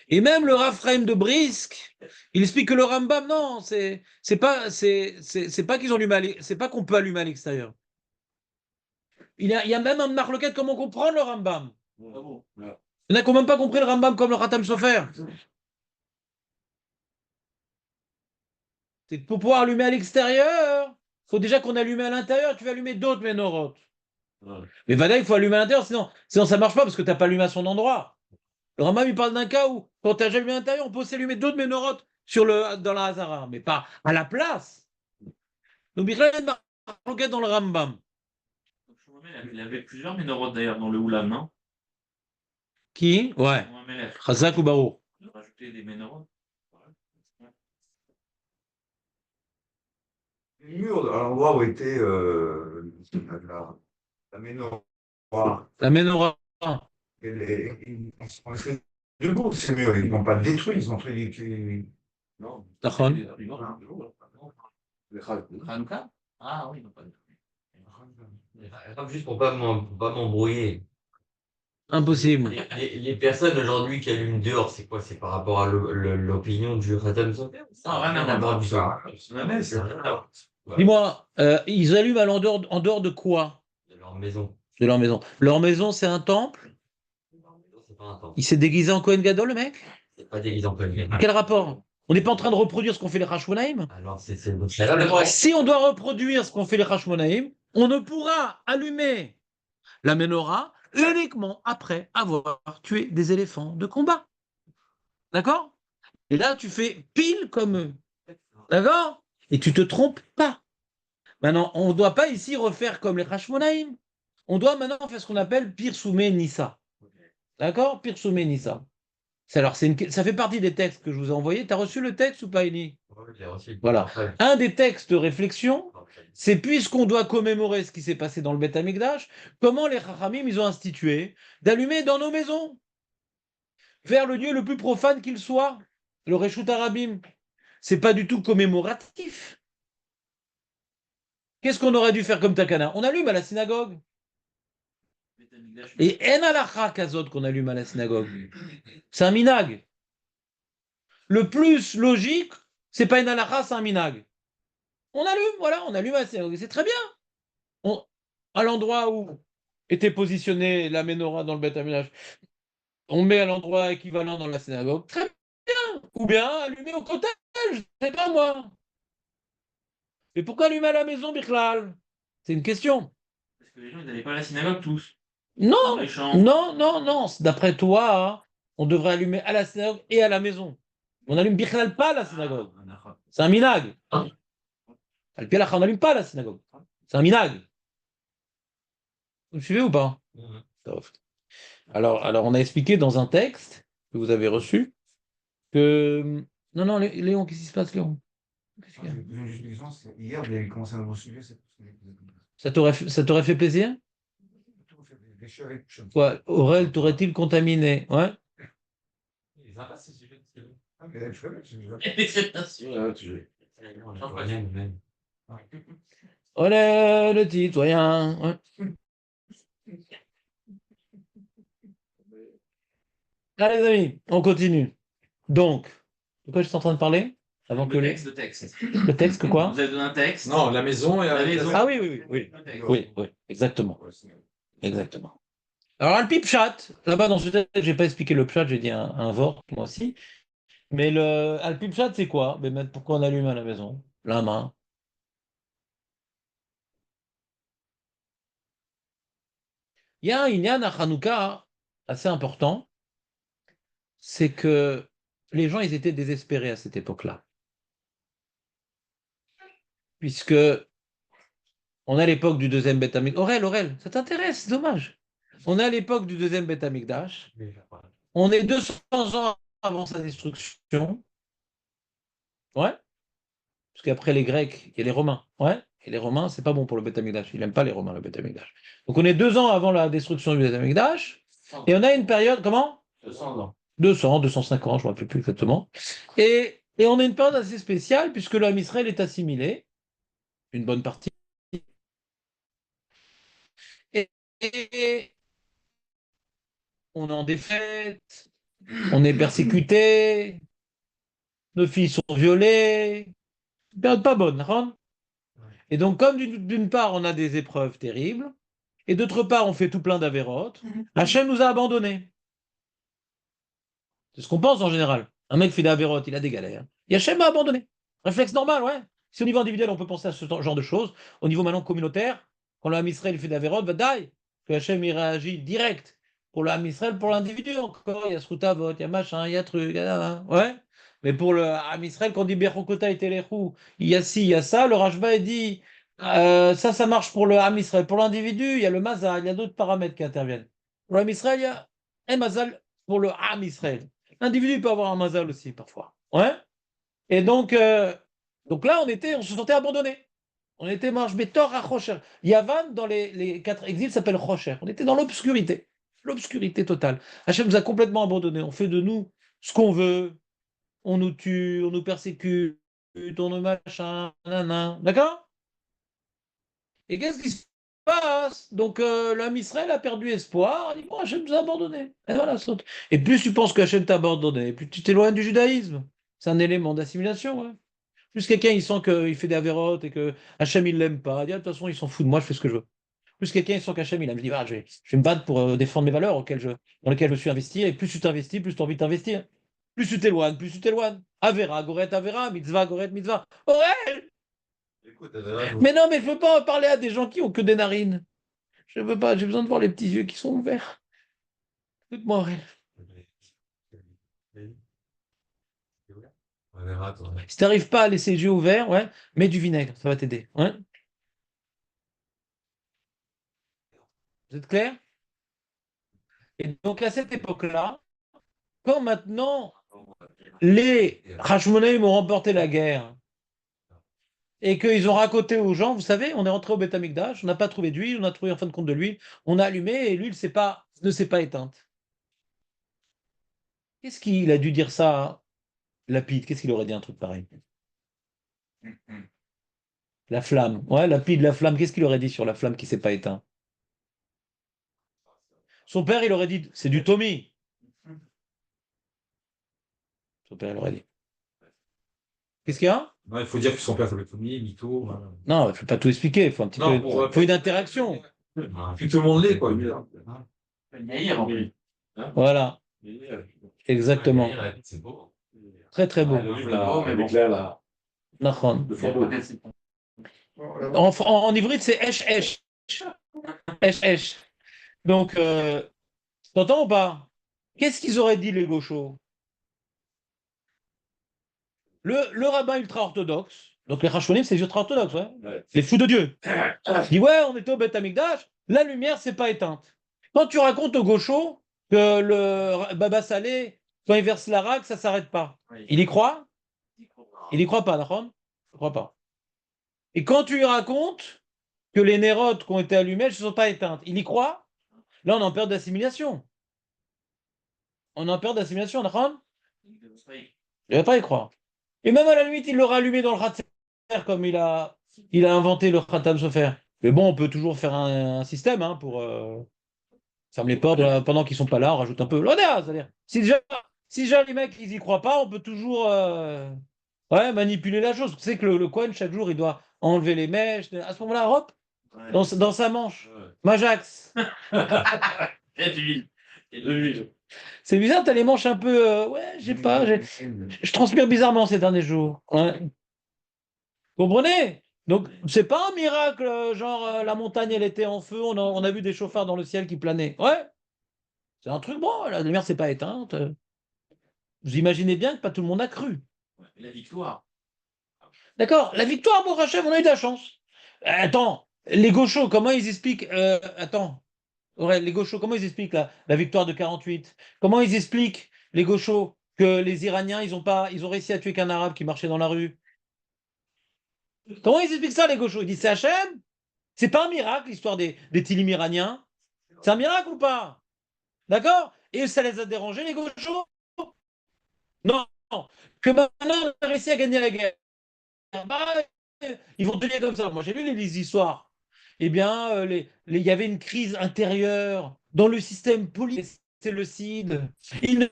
Et même le Raphaël de Brisk, il explique que le Rambam, non, c'est pas qu'ils ont allumé, c'est pas qu'on peut allumer à l'extérieur. Il y a même un marloquette comment comprendre le Rambam. Il y en a qui n'ont même pas compris le Rambam comme le Khatam Sofer. C'est pour pouvoir allumer à l'extérieur, il faut déjà qu'on allume à l'intérieur, tu vas allumer d'autres ménorotes. Mais Vada, il faut allumer à l'intérieur, sinon ça ne marche pas parce que tu n'as pas allumé à son endroit. Le Rambam, il parle d'un cas où, quand tu as déjà allumé à l'intérieur, on peut aussi allumer d'autres ménorotes dans la Hazara, mais pas à la place. Donc, Bichel, il y a une marloquette dans le Rambam. Il avait plusieurs ménorotes d'ailleurs dans le Oulam, non? Qui? Ouais. Chazak ou Baruch. De rajouter des ménorotes. Le mur, à l'endroit où était la menorah, La menorah. ils sont restés debout, ces murs, ils n'ont pas détruit, ils ont fait. Non. D'accord. Hanouka? Ah oui, non, pas du tout. Juste pour pas m'embrouiller. Impossible. Les personnes aujourd'hui qui allument dehors, c'est quoi? C'est par rapport à l'opinion du Khatam Sofer? Ah, rien à voir. Dis-moi, ils allument en dehors de quoi? De leur maison. De leur maison. Leur maison, c'est un temple? C'est pas un temps. Il s'est déguisé en Kohen Gadol, le mec? C'est pas déguisé en Kohen. Quel rapport? On n'est pas en train de reproduire ce qu'ont fait les Hashmonaïm? Alors c'est le Si on doit reproduire ce qu'ont fait les Hashmonaïm, on ne pourra allumer la menorah uniquement après avoir tué des éléphants de combat. D'accord? Et là, tu fais pile comme eux. D'accord? Et tu te trompes pas. Maintenant, on ne doit pas ici refaire comme les Hashmonaïm. On doit maintenant faire ce qu'on appelle Pirsoumé Nissa. D'accord? Pirsoumé Nissa. Alors, ça fait partie des textes que je vous ai envoyés. Tu as reçu le texte ou pas, Eli? Voilà. Un des textes de réflexion, c'est puisqu'on doit commémorer ce qui s'est passé dans le Beth Amikdash, comment les Chachamim, ils ont institué d'allumer dans nos maisons, vers le lieu le plus profane qu'il soit, le Reshut Arabim. C'est pas du tout commémoratif. Qu'est-ce qu'on aurait dû faire comme Takana? On allume à la synagogue. Et en alacha kazot qu'on allume à la synagogue. C'est un minag. Le plus logique, c'est pas une alacha, c'est un minag. On allume, voilà, on allume à la synagogue. C'est très bien. À l'endroit où était positionnée la menorah dans le Beth Amikdash, on met à l'endroit équivalent dans la synagogue. Très bien. Ou bien allumer au cottage, je sais pas moi. Mais pourquoi allumer à la maison, Bichlal? C'est une question. Parce que les gens, ils n'allaient pas à la synagogue tous. Non, Les chambres. non. D'après toi, hein, on devrait allumer à la synagogue et à la maison. On allume Bichlal pas à la synagogue. C'est un minag. Al Pialacha, on n'allume pas à la synagogue. C'est un minag. Vous me suivez ou pas? Alors, on a expliqué dans un texte que vous avez reçu que... Non, non, Léon, qu'est-ce qui se passe, Léon? Qu'est-ce qu'il y a Juste une question, hier, vous avez commencé un nouveau sujet, c'est Ça t'aurait fait plaisir? les cheveux. Quoi, Aurel t'aurait-il contaminé? Ouais. Il est sympa ce sujet. Ah, mais les cheveux, Bien sûr. J'en connais même. Olé, le citoyen. Ouais. Allez, les amis, on continue. Donc, de quoi je suis en train de parler? Avant que Le texte. Le texte, que quoi? Vous avez donné un texte. Non, la maison et La avec maison. Ah oui, oui, oui, Le texte. oui, oui, exactement. Exactement. Alors, un pip chat, là-bas dans ce texte, j'ai pas expliqué le chat, j'ai dit un vort, moi aussi. Mais le Alpip chat, c'est quoi? Ben, pourquoi on allume à la maison? La main. Il y a un Inyan à Hanouka assez important, c'est que les gens, ils étaient désespérés à cette époque-là. Puisque on est à l'époque du deuxième Beth Amikdash. Aurel, ça t'intéresse, c'est dommage. On est à l'époque du deuxième Beth Amikdash. On est 200 ans avant sa destruction. Ouais. Parce qu'après les Grecs, il y a les Romains. Ouais. Et les Romains, c'est pas bon pour le Beth Amikdash. Ils n'aiment pas les Romains, le Beth Amikdash. Donc on est 2 ans avant la destruction du Beth Amikdash. Et on a une période, comment? 200 ans. 200, 250, je ne me rappelle plus exactement. Et on a une période assez spéciale, puisque l'homme Israël est assimilé, une bonne partie. Et, et on est en défaite, on est persécuté, nos filles sont violées. Une période pas bonne, hein. Et donc, comme d'une part, on a des épreuves terribles, et d'autre part, on fait tout plein d'avérotes, Hachem nous a abandonnés. C'est ce qu'on pense en général. Un mec fait des avérotes, il a des galères. Et Hachem m'a abandonné. Réflexe normal, ouais. Si au niveau individuel, on peut penser à ce genre de choses, au niveau maintenant communautaire, quand le Ham Israël fait des avérotes, va die. Que Hachem il réagit direct. Pour le Ham Israël, pour l'individu encore, il y a Srutavot, il y a machin, il y a truc, il y a... ouais. Mais pour le Ham Israël, quand on dit Bechokota et Telechou, il y a ci, il y a ça, le Rashba il dit ça marche pour le Ham Israël. Pour l'individu, il y a le Mazal, il y a d'autres paramètres qui interviennent. Pour le Ham Israël, il y a un Mazal pour le Ham Israël. L'individu peut avoir un mazal aussi parfois. Ouais. Et donc là, on se sentait abandonné. On était marche Betor à Rocher. Yavan, dans les 4 exils, s'appelle Rocher. On était dans l'obscurité. L'obscurité totale. Hachem nous a complètement abandonnés. On fait de nous ce qu'on veut. On nous tue, on nous persécute, on nous machin, nanana. D'accord? Et qu'est-ce qui se passe? Donc l'homme Israël a perdu espoir. Il dit, bon, Hachem nous a abandonnés. Et voilà, saute. Et plus tu penses que Hachem t'a abandonné, plus tu t'éloignes du judaïsme. C'est un élément d'assimilation. Ouais. Plus quelqu'un il sent qu'il fait des avérotes et que Hachem il l'aime pas. Il dit, ah, de toute façon, il s'en fout de moi, je fais ce que je veux. Plus quelqu'un il sent qu'Hachem il aime, il dit, ah, je vais me battre pour défendre mes valeurs dans lesquelles je me suis investi. Et plus tu t'investis, plus tu as envie de t'investir. Plus tu t'éloignes. Avera, goret, avera, mitzvah, goret, mitzvah. Ouais. Écoute, Mais non, mais je veux pas en parler à des gens qui ont que des narines. Je veux pas, j'ai besoin de voir les petits yeux qui sont ouverts. Écoute-moi, Aurel. On verra, toi. Si t'arrives pas à laisser les yeux ouverts, ouais, mets du vinaigre, ça va t'aider. Ouais. Vous êtes clair? Et donc à cette époque-là, quand maintenant les Hashmonaïm ont remporté la guerre et qu'ils ont raconté aux gens, vous savez, on est rentré au Beth Amikdash, on n'a pas trouvé d'huile, on a trouvé en fin de compte de l'huile, on a allumé et l'huile ne s'est pas éteinte. Qu'est-ce qu'il a dû dire ça, hein, Lapide? Qu'est-ce qu'il aurait dit un truc pareil? La flamme. Ouais, Lapide, la flamme. Qu'est-ce qu'il aurait dit sur la flamme qui s'est pas éteinte? Son père, il aurait dit, c'est du Tommy. Son père, il aurait dit. Qu'est-ce qu'il y a? Non, il faut dire que son père s'appelle Tommy, Mito. Voilà. Non, il ne faut pas tout expliquer. Il faut un petit Non, peu. Il faut une interaction. Puis tout le monde l'est, quoi. Yaïr, en plus. Voilà, exactement. C'est beau. Très, très beau. Nachon. En hybride, c'est esh. Esh. Donc, t'entends ou pas? Qu'est-ce qu'ils auraient dit, les gauchos? Le rabbin ultra-orthodoxe, donc les Rachonim, c'est les ultra-orthodoxes, ouais. Les fous de Dieu. Il dit, ouais, on était au Beth Amikdash, la lumière s'est pas éteinte. Quand tu racontes aux gauchos que le Baba Salé, quand il verse l'arak, ça ne s'arrête pas. Il y croit? Il n'y croit pas, d'accord? Il ne croit pas. Et quand tu lui racontes que les nérotes qui ont été allumées, elles ne se sont pas éteintes, il y croit? Là, on est en période d'assimilation. On est en période d'assimilation, d'accord? Il ne va pas y croire. Et même à la limite, il l'aura allumé dans le Khater, comme il a inventé le Khatam Sofer. Mais bon, on peut toujours faire un système pour fermer les portes pendant qu'ils ne sont pas là, on rajoute un peu. L'ODA, c'est-à-dire, si déjà les mecs, ils y croient pas, on peut toujours manipuler la chose. Tu sais que le Kohen, chaque jour, il doit enlever les mèches. À ce moment-là, hop, dans sa manche. Majax. Et de l'huile. Et de l'huile. C'est bizarre, t'as les manches un peu. Je transpire bizarrement ces derniers jours. Ouais. Vous comprenez? Donc, c'est pas un miracle, la montagne, elle était en feu, on a vu des chauffards dans le ciel qui planaient. Ouais, c'est un truc bon, la lumière s'est pas éteinte. Vous imaginez bien que pas tout le monde a cru. La victoire. D'accord, la victoire, bon Hachem, on a eu de la chance. Attends, les gauchos, comment ils expliquent attends, ouais, les gauchos, comment ils expliquent la victoire de 48? Comment ils expliquent, les gauchos, que les Iraniens, ils ont réussi à tuer qu'un arabe qui marchait dans la rue? Comment ils expliquent ça, les gauchos? Ils disent c'est Hachem? C'est pas un miracle, l'histoire des Tilim iraniens? C'est un miracle ou pas? D'accord? Et ça les a dérangés, les gauchos? Non. Que maintenant, on a réussi à gagner la guerre. Bah, ils vont tenir comme ça. Moi, j'ai lu les histoires. Eh bien, il y avait une crise intérieure dans le système politique. C'est le CID. Ils ne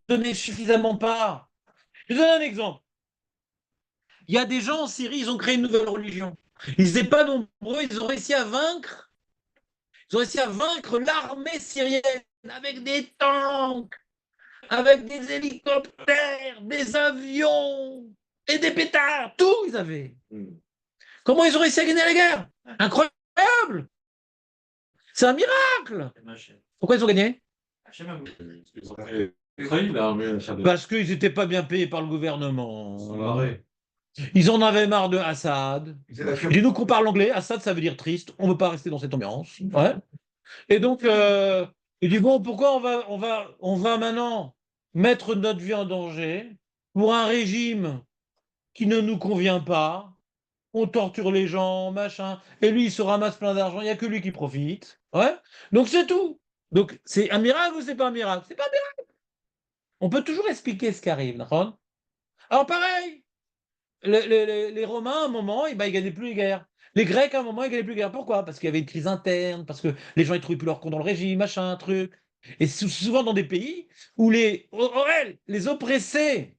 donnaient suffisamment pas. Je vous donne un exemple. Il y a des gens en Syrie, ils ont créé une nouvelle religion. Ils n'étaient pas nombreux, ils ont réussi à vaincre. Ils ont réussi à vaincre l'armée syrienne avec des tanks, avec des hélicoptères, des avions et des pétards. Tout, ils avaient. Comment ils ont réussi à gagner la guerre? Incroyable! C'est un miracle! Pourquoi ils ont gagné? Parce qu'ils n'étaient pas bien payés par le gouvernement. Ils en avaient marre de Assad. Dis-nous qu'on parle anglais. Assad, ça veut dire triste. On ne veut pas rester dans cette ambiance. Ouais. Et donc, il dit bon, pourquoi on va maintenant mettre notre vie en danger pour un régime qui ne nous convient pas? On torture les gens, machin. Et lui, il se ramasse plein d'argent. Il n'y a que lui qui profite. Ouais. Donc, c'est tout. Donc, c'est un miracle ou c'est pas un miracle? C'est pas un miracle. On peut toujours expliquer ce qui arrive, d'accord? Alors, pareil. Les Romains, à un moment, ils gagnaient plus les guerres. Les Grecs, à un moment, ils gagnaient plus les guerres. Pourquoi? Parce qu'il y avait une crise interne, parce que les gens ne trouvaient plus leur compte dans le régime, machin, truc. Et souvent dans des pays où les oppressés,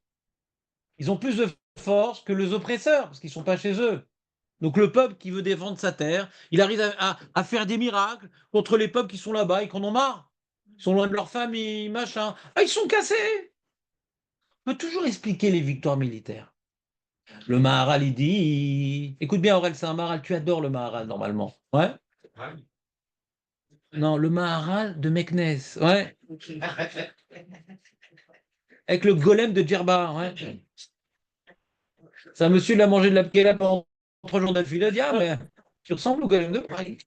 ils ont plus de force que les oppresseurs, parce qu'ils ne sont pas chez eux. Donc le peuple qui veut défendre sa terre, il arrive à faire des miracles contre les peuples qui sont là-bas et qui en ont marre. Ils sont loin de leur famille, machin. Ah, ils sont cassés. On peut toujours expliquer les victoires militaires. Le Maharal, il dit. Écoute bien, Aurel, c'est un Maharal. Tu adores le Maharal, normalement. Ouais? Non, le Maharal de Meknes. Ouais. Avec le golem de Djerba. Ouais. C'est un monsieur, il a mangé de la pkela pendant 3 jours d'affilée. Il a dit ah, mais tu ressembles au golem de Paris.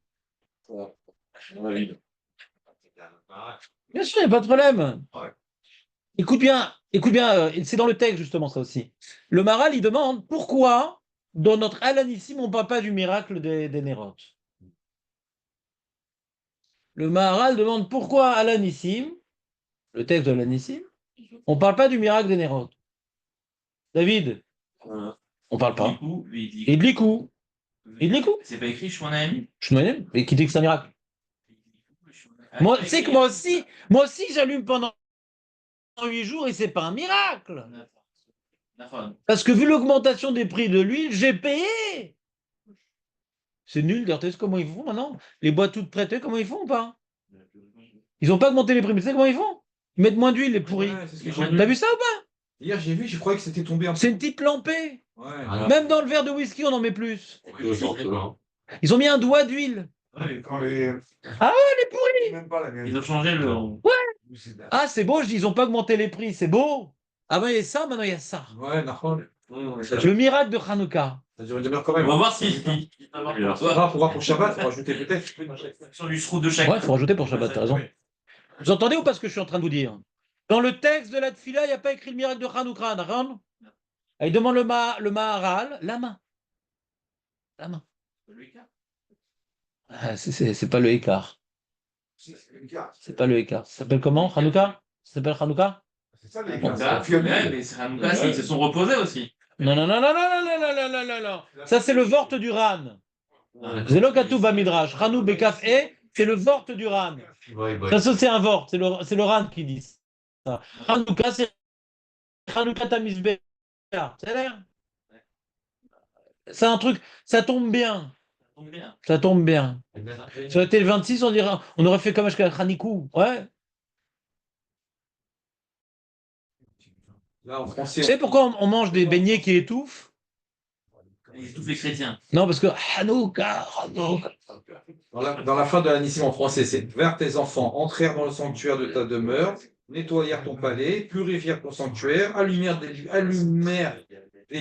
Bien sûr, il n'y a pas de problème. Écoute bien, c'est dans le texte justement ça aussi. Le Maharal, il demande pourquoi dans notre Alanissim, on ne parle pas du miracle des Nérotes. Le Maharal demande pourquoi Alanissim, le texte de Alanissim, on ne parle pas du miracle des Nérotes. David, on ne parle pas. Idlikou. C'est pas écrit Shmonaim? Shmonaim, mais qui dit que c'est un miracle. Moi, tu sais que moi aussi j'allume pendant 8 jours et c'est pas un miracle. Parce que vu l'augmentation des prix de l'huile, j'ai payé. C'est nul, regarde, tu sais comment ils font maintenant? Les boîtes toutes prêtées, comment ils font ou pas? Ils n'ont pas augmenté les prix, mais tu sais comment ils font? Ils mettent moins d'huile, les pourris. T'as vu ça ou pas? Hier, j'ai vu, je croyais que c'était tombé un peu. C'est une petite lampée. Ouais. Même dans le verre de whisky, on en met plus. Ils ont mis un doigt d'huile. Quand les... Ah ouais, les pourris! Même pas la mienne. Ils ont changé le. Ah, c'est beau, je dis, ils n'ont pas augmenté les prix, c'est beau. Avant, il y a ça, maintenant, il y a ça. Ouais, d'accord. Le miracle de Hanouka. Ça dure une demi-heure quand On même. va voir si. Pour Shabbat, faut rajouter peut-être. Sur du srout de chaque. Ouais, il faut rajouter pour Shabbat, t'as raison. Vous entendez ou pas ce que je suis en train de vous dire? Dans le texte de la Tfila, il n'y a pas écrit le miracle de Hanouka, d'accord? Il demande le Maharal, la main. La main. Ah, c'est pas le écart. C'est pas le écart. Ça s'appelle comment? Hanouka? Ça s'appelle Hanouka? C'est ça, les Bon, gars. Ouais, mais c'est Hanouka, ils se sont reposés aussi. Non, non, non, non, non, non, non, non, non, non, non. Ça, c'est le Vort du Ran. Zelokatou Bamidrash. Hanou Bekaf E, c'est le Vort du Ran. Ça, c'est un Vort. C'est le Ran qui dit ça. Hanouka, c'est Hanouka Tamizbe. C'est l'air. C'est un truc, ça tombe bien. Ça tombe bien. Ça aurait été le 26, on aurait fait comme Hanikou. Ouais. Là, en français, Tu sais pourquoi on mange des beignets qui étouffent? Ils étouffent les chrétiens. Non, parce que Hanouka, Hanouka. dans la fin de l'Anissim en français, c'est vers tes enfants entrèrent dans le sanctuaire de ta demeure, nettoyèrent ton palais, purifièrent ton sanctuaire, allumèrent des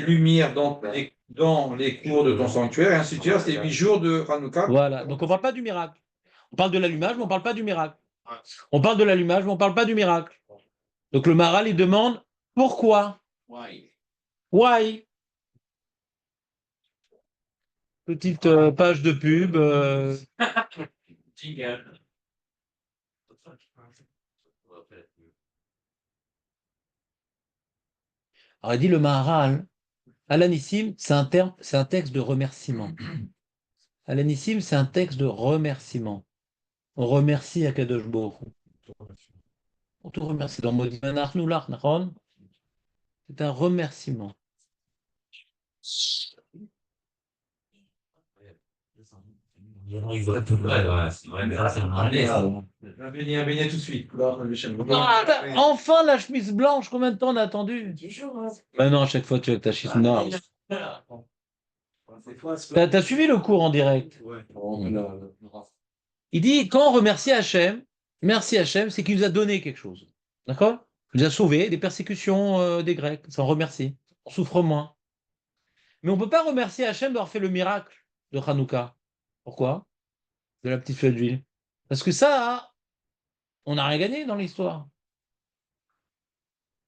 lumières dans les cours de ton sanctuaire, et ainsi de suite. C'est 8 jours de Hanouka. Voilà. Donc on ne parle pas du miracle. On parle de l'allumage, mais on ne parle pas du miracle. On parle de l'allumage, mais on ne parle pas du miracle. Donc le Maharal, il demande pourquoi? Why? Why? Petite page de pub. Jingle. Alors il dit le Maharal, Alanissim, c'est un texte de remerciement. Alanissim, c'est un texte de remerciement. On remercie Akadosh Baruch Hu. On te remercie. Dans Modi Manachnu Lach, Nachon, c'est un remerciement. Un beignet tout de suite. Enfin la chemise blanche, combien de temps on a attendu? Non, à chaque fois tu as ta chemise. Non. T'as suivi le cours en direct? Il dit, quand on remercie Hachem, merci Hachem, c'est qu'il nous a donné quelque chose. D'accord? Il nous a sauvés des persécutions des Grecs. Ça, on remercie. On souffre moins. Mais on ne peut pas remercier Hachem d'avoir fait le miracle de Hanouka. Pourquoi? De la petite feuille d'huile. Parce que ça, on n'a rien gagné dans l'histoire.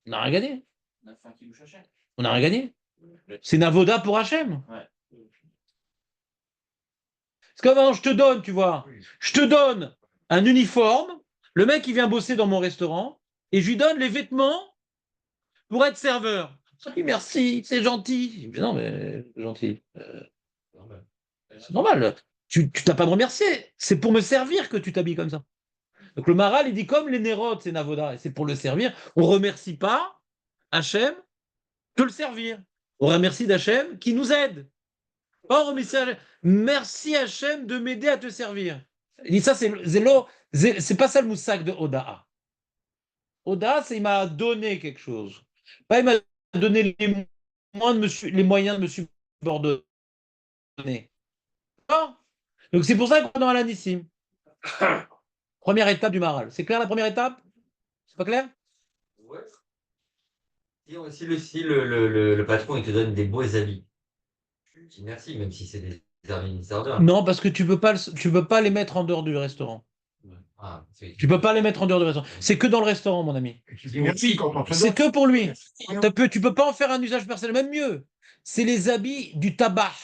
On n'a rien gagné. On n'a rien gagné. C'est Navoda pour Hachem. Ouais. C'est comme quand je te donne, tu vois. Je te donne un uniforme. Le mec, il vient bosser dans mon restaurant. Et je lui donne les vêtements pour être serveur. Je dis merci, c'est gentil. Je dis, non, mais c'est gentil. C'est normal. Tu t'as pas à me remercier. C'est pour me servir que tu t'habilles comme ça. Donc le Maharal, il dit comme les Nérodes, c'est Navoda, et c'est pour le servir. On ne remercie pas Hachem de le servir. On remercie d'Hachem qui nous aide. Pas on remercie Hachem. Merci Hachem de m'aider à te servir. Il dit ça, c'est pas ça le moussac de Oda'a. Oda'a, c'est il m'a donné quelque chose. Pas il m'a donné les moyens de me subordonner. Non. Donc c'est pour ça qu'on est dans l'anissim. Première étape du Maharal. C'est clair la première étape? C'est pas clair? Ouais. Si le patron il te donne des beaux habits, tu dis merci, même si c'est des habits serveurs. Non, parce que tu peux pas les mettre en dehors du restaurant. Ah, Tu peux pas les mettre en dehors du restaurant. C'est que dans le restaurant, mon ami. Et tu dis merci quand on te C'est donne. que pour lui. Tu peux pas en faire un usage personnel. Même mieux. C'est les habits du tabac.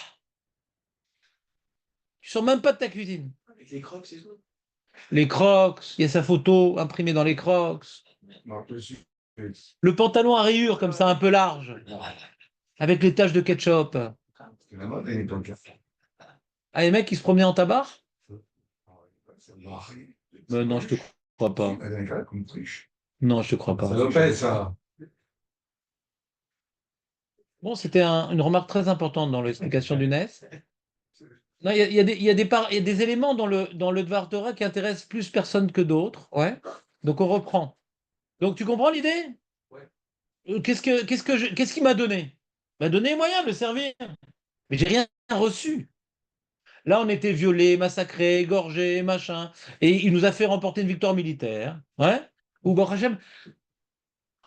Tu sors même pas de ta cuisine. Avec les crocs, c'est tout. Les crocs, il y a sa photo imprimée dans les crocs. Non, je suis- Le pantalon à rayures comme ça, un peu large. Avec les taches de ketchup. C'est la mode à une époque. Ah, les mecs qui se promenaient en tabac? Mais Non, je te crois pas. Comme triche. Non, je te crois pas. Ça Lopez, ça. Bon, c'était une remarque très importante dans l'explication du NES. Non, il y a des éléments dans le Dvar Torah qui intéressent plus personne que d'autres. Ouais. Donc on reprend. Donc tu comprends l'idée? Ouais. Qu'est-ce qu'il m'a donné? Il m'a donné les moyens de le servir. Mais j'ai rien reçu. Là, on était violés, massacrés, égorgés, machin. Et il nous a fait remporter une victoire militaire. Ouais. Ou Baruch Hashem,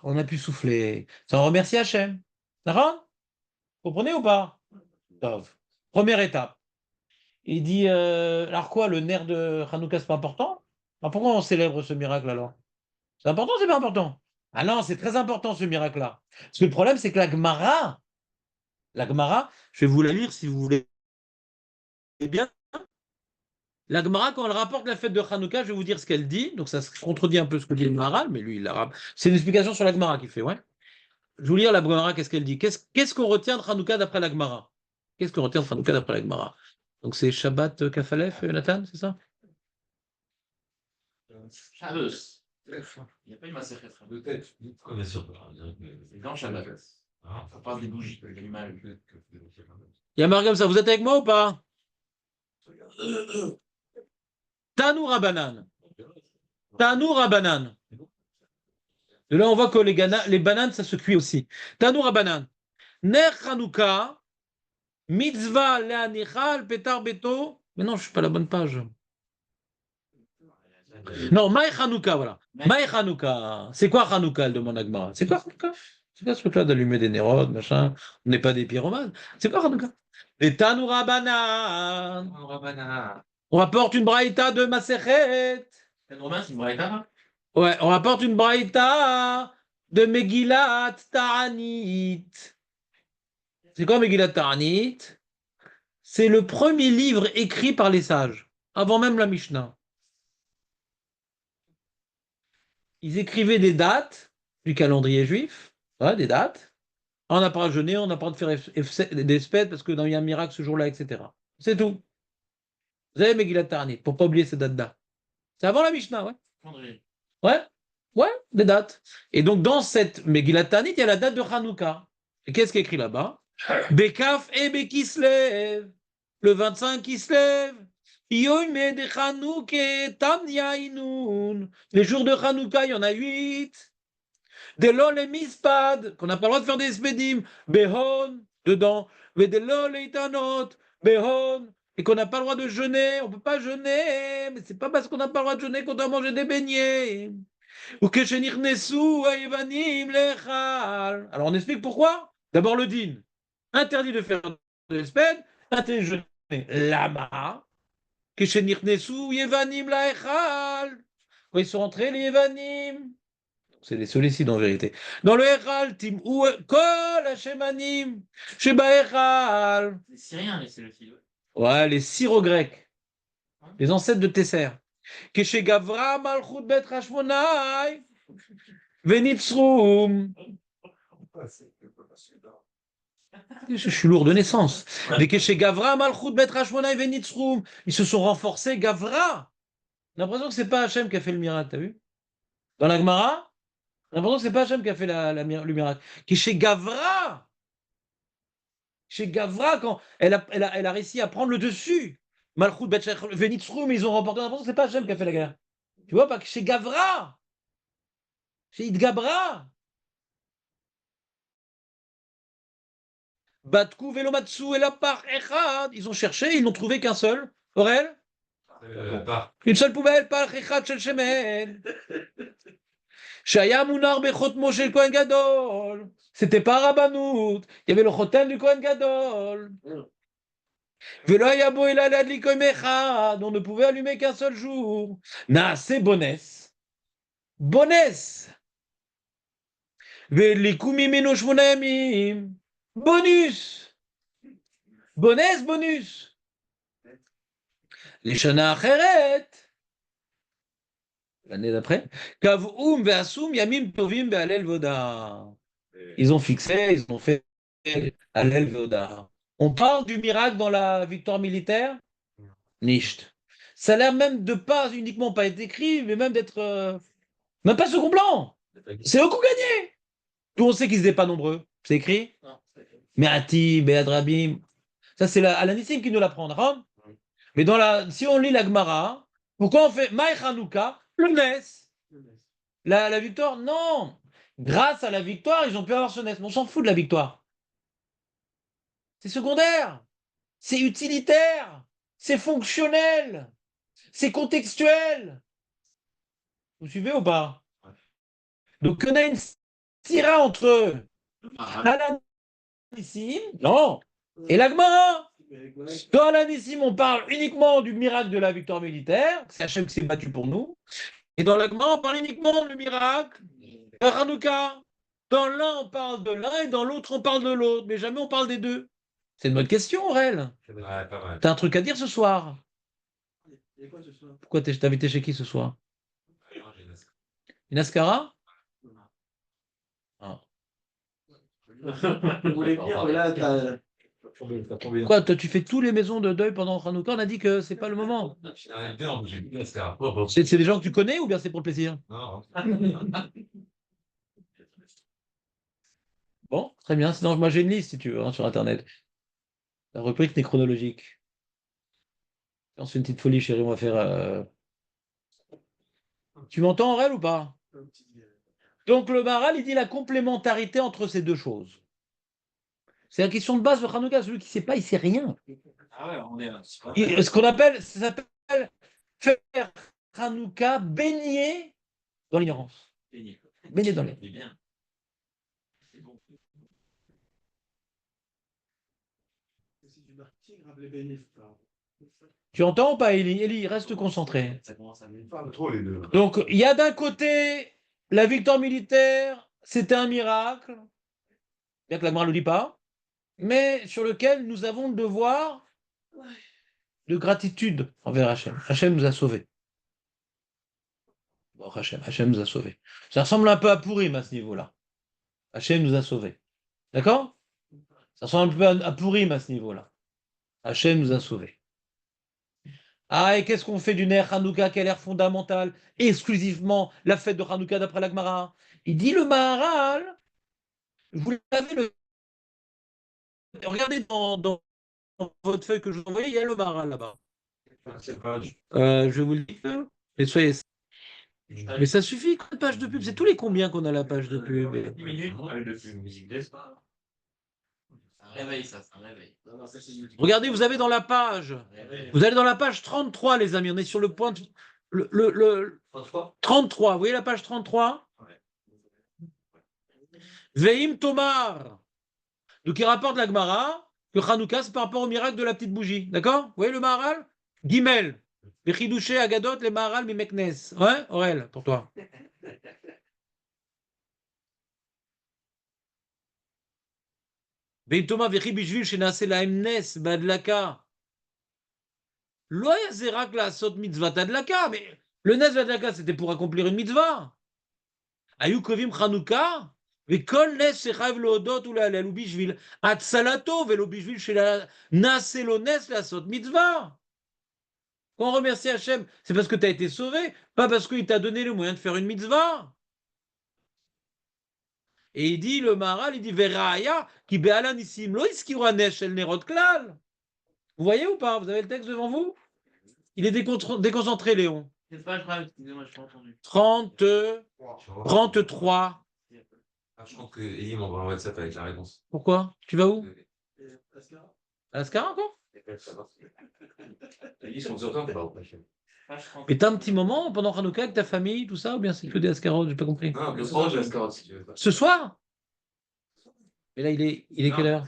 on a pu souffler. Ça, on remercie Hachem. D'accord? Vous comprenez ou pas? Tov. Première étape. Il dit, alors quoi, le nerf de Hanouka, c'est pas important? Alors pourquoi on célèbre ce miracle alors? C'est important, c'est pas important? Ah non, c'est très important ce miracle-là. Parce que le problème, c'est que la Gemara, je vais vous la lire si vous voulez bien. La Gemara, quand elle rapporte la fête de Hanouka, je vais vous dire ce qu'elle dit. Donc ça se contredit un peu ce que dit le Maharal, mais lui, il la. C'est une explication sur la Gemara qu'il fait, ouais. Je vais vous lire la Gemara, qu'est-ce qu'elle dit. Qu'est-ce qu'on retient de Hanouka d'après la Gemara? Qu'est-ce qu'on retient de Hanouka d'après la Gemara? Donc c'est Shabbat Kafalef, Nathan, c'est ça? Shabbos. Il n'y a pas une Masechet. Peut-être. Bien sûr. C'est dans Shabbat. Ah. Ça parle des bougies, de l'allumage. Il y a marqué comme ça. Vous êtes avec moi ou pas? Tanou Rabanan. Tanou Rabanan. De là, on voit que les bananes, ça se cuit aussi. Tanou Rabanan. Ner Hanouka, mitzvah le'anichal petar beto. Mais non, je ne suis pas à la bonne page. Non, Maï Hanouka, voilà. Maï Hanouka. C'est quoi Hanouka, elle demande Agmara. C'est quoi Hanouka? C'est quoi ce truc-là d'allumer des nérodes, machin? On n'est pas des pyromanes. C'est quoi Hanouka? Les Tanou Rabanan. On rapporte une braïta de Masechet. C'est Romain, c'est une braïta. Ouais, on rapporte une braïta de Megillat Ta'anit. C'est quoi Megillat Ta'anit? C'est le premier livre écrit par les sages, avant même la Mishnah. Ils écrivaient des dates du calendrier juif, ouais, des dates. On n'a pas à jeûner, on n'a pas à faire des fêtes parce qu'il y a un miracle ce jour-là, etc. C'est tout. Vous avez Megillat Ta'anit, pour ne pas oublier ces dates-là. C'est avant la Mishnah, ouais. Ouais, ouais, des dates. Et donc, dans cette Megillat Ta'anit, il y a la date de Hanouka. Et qu'est-ce qui est écrit là-bas? Bekaf et Bekislev. Le 25 Kislev. Yom de Hanouke Tamyainun. Les jours de Hanouka, il y en a 8. Delol et Mispad, qu'on n'a pas le droit de faire des spédim. Behon, dedans. Vedelol et Itanot. Behon. Et qu'on n'a pas le droit de jeûner, on ne peut pas jeûner, mais c'est pas parce qu'on n'a pas le droit de jeûner qu'on doit manger des beignets. Ou que alors on explique pourquoi. D'abord le din, interdit de faire de sped, interdit de jeûner. Lama, que yevanim laechal. Quand ils sont rentrés, les yevanim, c'est les solicides en vérité. Dans le echal, tim ou kol hashemanim, sheba echal. Les Syriens, c'est le fil. Ouais, les syro-grecs, les ancêtres de Tesser. Que Gavra Malchut Bet Hashmonai Venitzrum. Je suis lourd de naissance. Mais que Gavra Malchut Bet Hashmonai Venitzrum. Ils se sont renforcés, Gavra. On a l'impression que c'est pas Hachem qui a fait le miracle, t'as vu? Dans la Gemara, on a l'impression que c'est pas Hachem qui a fait le miracle. Que chez Gavra, quand elle a réussi à prendre le dessus. Malchut Bet Venitzrum, ils ont remporté. On a l'impression que c'est pas Hachem qui a fait la guerre. Tu vois, pas que chez Gavra. Chez Idgabra. Batkou, Velomatsu et la part Echad. Ils ont cherché, ils n'ont trouvé qu'un seul. Aurel? Une seule poubelle, par Echad Shel Shemen. Shaya Mounar Bechot Moshe le Kohen Gadol. C'était pas Rabbanout. Il y avait le Chotem du Kohen Gadol. Velo Yabo el Adli Kohen Echad. On ne pouvait allumer qu'un seul jour. Naase Bonnes. Bonnes. Bonus. Bonus. Les Shana Acheret. L'année d'après. Kav'um ve'asum yamim tovim be'alel voda. Ils ont fixé, ils ont fait alel voda. On parle du miracle dans la victoire militaire? Nicht. Ça a l'air même de pas uniquement pas être écrit, mais même d'être même pas second blanc. C'est eux qui ont gagné. Tout on sait qu'ils n'étaient pas nombreux. C'est écrit? Non. Mais Ati, Beadrabim. Ça, c'est Alanissim qui nous l'apprend. D'accord? Mais si on lit la Gemara, pourquoi on fait Maï Hanouka, le Nes? La victoire? Non. Grâce à la victoire, ils ont pu avoir ce Nes. Mais on s'en fout de la victoire. C'est secondaire. C'est utilitaire. C'est fonctionnel. C'est contextuel. Vous suivez ou pas? Donc, on a une tira entre Alanissim, non, et la Gemara. Dans Alanissim, on parle uniquement du miracle de la victoire militaire, c'est Hachem qui s'est battu pour nous. Et dans la Gemara, on parle uniquement du miracle Hanouka, dans l'un, on parle de l'un et dans l'autre, on parle de l'autre, mais jamais on parle des deux. C'est une bonne question, Aurel. Ouais, pas mal. T'as un truc à dire ce soir? Pourquoi t'es invité chez qui ce soir? Une Ascara? Ah. Vous voulez dire que là, t'as. Quoi, toi, tu fais tous les maisons de deuil pendant Hanouka? On a dit que c'est pas le moment. C'est des gens que tu connais ou bien c'est pour le plaisir? Non. Bon, très bien. Sinon, moi j'ai une liste si tu veux hein, sur Internet. La rubrique néchronologique. On se fait une petite folie, chérie. On va faire. Tu m'entends, Aurel, ou pas? Donc, le Maharal, il dit la complémentarité entre ces deux choses. C'est la question de base de Hanouka. Celui qui ne sait pas, il ne sait rien. Ah ouais, on est là. Ce qu'on appelle, ça s'appelle faire Hanouka baigner dans l'ignorance. Baigner dans l'ignorance. C'est bien. Tu entends ou pas, Eli? Eli, reste concentré. Ça commence à me Parle trop les deux. Donc, il y a d'un côté la victoire militaire, c'était un miracle, bien que la Gemara ne le dit pas, mais sur lequel nous avons le devoir de gratitude envers Hachem. Hachem nous a sauvés. Bon, Hachem nous a sauvés. Ça ressemble un peu à Pourim à ce niveau-là. Hachem nous a sauvés. D'accord? Ça ressemble un peu à Pourim à ce niveau-là. Hachem nous a sauvés. Ah, et qu'est-ce qu'on fait du Ner Hanouka qui a l'air fondamental? Exclusivement la fête de Hanouka d'après la Gemara. Il dit le Maharal, vous l'avez le. Regardez dans votre feuille que je vous ai envoyée, il y a le Maharal là-bas. Je vous le dis. Mais soyez. Mais ça suffit, quoi, de page de pub. C'est tous les combien qu'on a la page de pub. 10 minutes de musique d'espoir. C'est un réveil, ça, c'est un réveil. Regardez, vous avez dans la page. Vous allez dans la page 33, les amis. On est sur le point. Le 33. Vous voyez la page 33? Veim Tomar. Donc il rapporte la Gemara que Hanouka, c'est par rapport au miracle de la petite bougie. D'accord? Vous voyez le Maharal? Gimel. Les Chidouché, Agadot, les Maharal, Mimeknes. Ouais, Aurel, pour toi. Veim Tomar, Vechi Bishvil, Shenase la Emnes, Badlaka. Lo Yazerak la Sot Mitzvah Tadlaka. Mais le Nes Badlaka, c'était pour accomplir une mitzvah. Ayukovim Hanouka. וכל נס שחייב להודות ולהלל הוא בשביל הצלתו ולא בשביל שנעשה לו נס לעשות מצווה. Quand on remercie Hachem, c'est parce que tu as été sauvé, pas parce qu'il t'a donné le moyen de faire une mitzvah. Et il dit, le Maharal, il dit Veraya, qui be'ala nissim lo iskiru hanes shel nerot klal. Vous voyez ou pas? Vous avez le texte devant vous? Il est déconcentré, Léon. C'est pas grave, excusez-moi, je n'ai pas entendu. 33. Ah, je pense que Elie m'envoie un WhatsApp avec la réponse. Pourquoi? Tu vas où? À l'Ascara encore? Elie, on s'entend pas. Et t'as un petit moment pendant Hanouka avec ta famille, tout ça, ou bien c'est que des Ascarotes? J'ai pas compris. Non, le soir, j'ai la carotte si tu veux. Ce soir? Et là, il est quelle heure?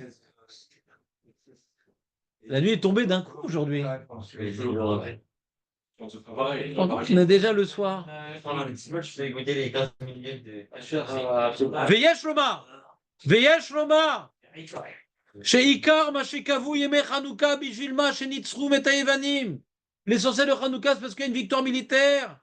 La nuit est tombée d'un coup aujourd'hui. On a déjà le soir. Je fais écouter les 15 minutes de. Veyesh Loma! Veyesh Loma! Sheikar ma shekavu yemei Hanouka bishvil ma shenitzru metayevanim. L'essentiel de Hanouka, c'est parce qu'il y a une victoire militaire.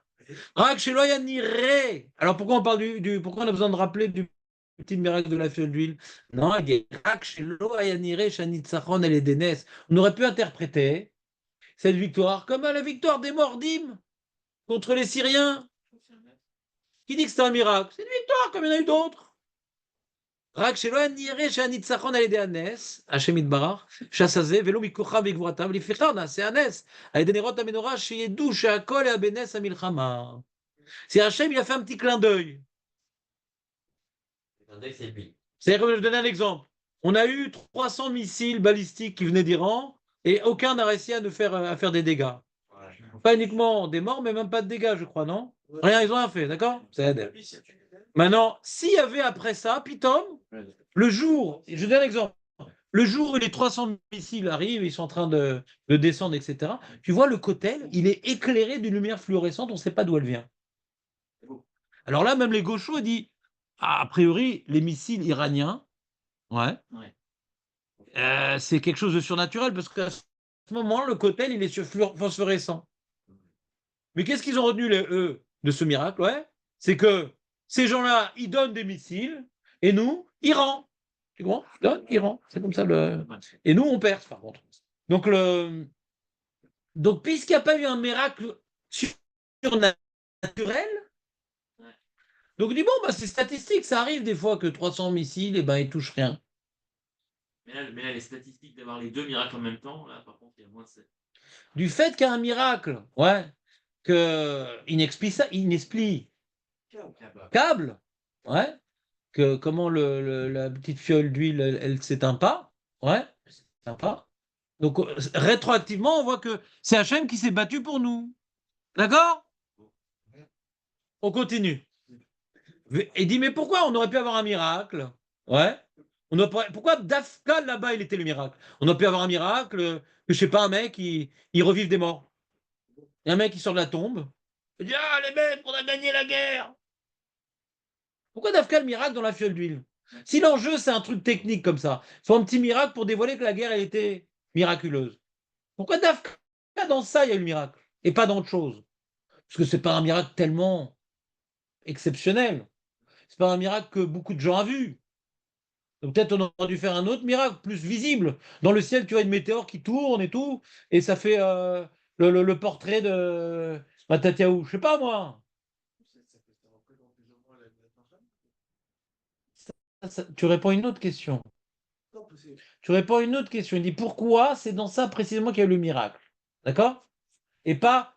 Rak shelo yanire. Alors pourquoi on parle pourquoi on a besoin de rappeler du petit miracle de la fiole d'huile? Non, il dit Rak shelo yanire shanitzachon el edenes. On aurait pu interpréter cette victoire comme la victoire des Mordim contre les Syriens. Qui dit que c'est un miracle? C'est une victoire comme il y en a eu d'autres. רק שלא נראה שהניצחון על ידי הנס, השם יתברך, שעשה זה, ולא מכוחם וגבורתם, לפיכך נעשה הנס, על ידי נרות המנורה, שידעו שהכל היה בנס המלחמה. C'est Hachem, il a fait un petit clin d'œil. C'est-à-dire, je vais donner un exemple. On a eu 300 missiles balistiques qui venaient d'Iran, et aucun n'a réussi à faire des dégâts. Pas uniquement des morts, mais même pas de dégâts, je crois, non? Rien, ils ont rien fait, d'accord? C'est Maintenant, s'il y avait après ça, Pitom, le jour, je donne un exemple, le jour où les 300 missiles arrivent, ils sont en train de descendre, etc., tu vois le kotel, il est éclairé d'une lumière fluorescente, on ne sait pas d'où elle vient. Alors là, même les gauchos disent, a priori, les missiles iraniens, ouais, Ouais. c'est quelque chose de surnaturel parce qu'à ce moment, le cocktail, il est phosphorescent. Mais qu'est-ce qu'ils ont retenu, eux, de ce miracle? Ouais, c'est que ces gens-là, ils donnent des missiles et nous, Iran. Tu comprends? Ils donnent, Iran. C'est comme ça le. Et nous, on perce, par contre. Donc, puisqu'il n'y a pas eu un miracle surnaturel, donc on dit bon, bah, c'est statistique, ça arrive des fois que 300 missiles, et ben, ils touchent rien. Mais là, les statistiques d'avoir les deux miracles en même temps, là, par contre, il y a moins de 7. Du fait qu'il y a un miracle, ouais, inexplicable, ouais, que comment la petite fiole d'huile, elle s'éteint pas, ouais, elle s'éteint pas. Donc, rétroactivement, on voit que c'est Hachem qui s'est battu pour nous. D'accord? On continue. Et dit, mais pourquoi on aurait pu avoir un miracle? Ouais. Pourquoi Dafka là-bas, il était le miracle? On aurait pu avoir un miracle, que je sais pas, un mec, il revive des morts. Il y a un mec qui sort de la tombe. Il dit, ah, les mecs, on a gagné la guerre. Pourquoi Dafka le miracle dans la fiole d'huile? Si l'enjeu, c'est un truc technique comme ça, faut un petit miracle pour dévoiler que la guerre, elle était miraculeuse. Pourquoi Dafka dans ça, il y a eu le miracle et pas dans autre chose? Parce que c'est pas un miracle tellement exceptionnel. C'est pas un miracle que beaucoup de gens ont vu. Donc peut-être on aurait dû faire un autre miracle, plus visible. Dans le ciel, tu vois une météore qui tourne et tout, et ça fait le portrait de Matatiaou. Je sais pas moi. Tu réponds à une autre question. Tu réponds à une autre question. Il dit pourquoi c'est dans ça précisément qu'il y a eu le miracle. D'accord? Et pas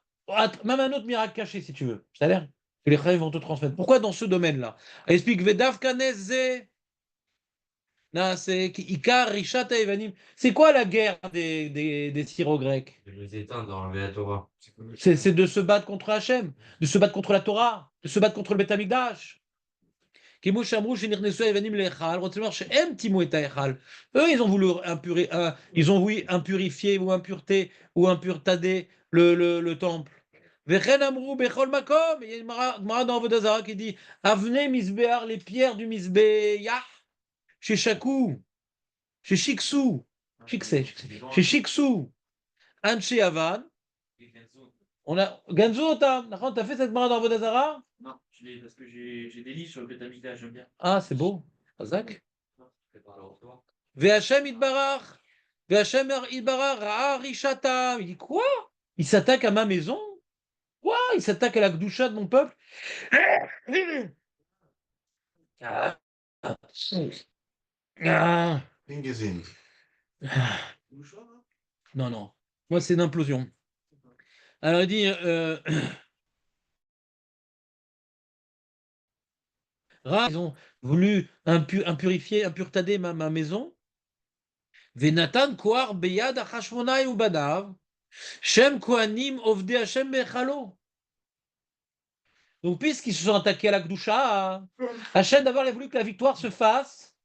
même un autre miracle caché si tu veux. C'est-à-dire que les frères vont te transmettre. Pourquoi dans ce domaine-là? Explique Vedav Kaneze. C'est Ikar, Rishata, Evanim. C'est quoi la guerre des Syro-Grecs? De les éteindre dans la Torah. C'est de se battre contre Hachem, de se battre contre la Torah, de se battre contre le Beth Amikdash. Eux, ils ont voulu ils ont voulu impurifier ou impureté ou impureté le temple. Vechen amrou bechol makom. Il y a une Gemara dans Vodazara qui dit Avne misbéar, les pierres du misbéyah, chez Shakou, chez Shiksou, Shiksé, chez Shiksou, Anche Avan. On a Ganzo, t'as fait cette Gemara dans Vodazara? Non, parce que j'ai des livres sur le Beth Amikdash, j'aime bien. Ah, c'est beau. Razak. Prépare le retour. V'Hachem Idbarach. V'Hachem Idbarach Ra'a Rishata. Il dit quoi? Il s'attaque à ma maison? Quoi? Il s'attaque à la Gdusha de mon peuple? Ah. Ah. Ingezin. Non, non. Moi, c'est une implosion. Alors, il dit ils ont voulu impurifier, impurtader ma maison. Venatan koar beyad achashmonai ou badav. Shem kohanim ovde Hashem bechalo. Donc, puisqu'ils se sont attaqués à la Gdusha, Hachem d'abord il a voulu que la victoire se fasse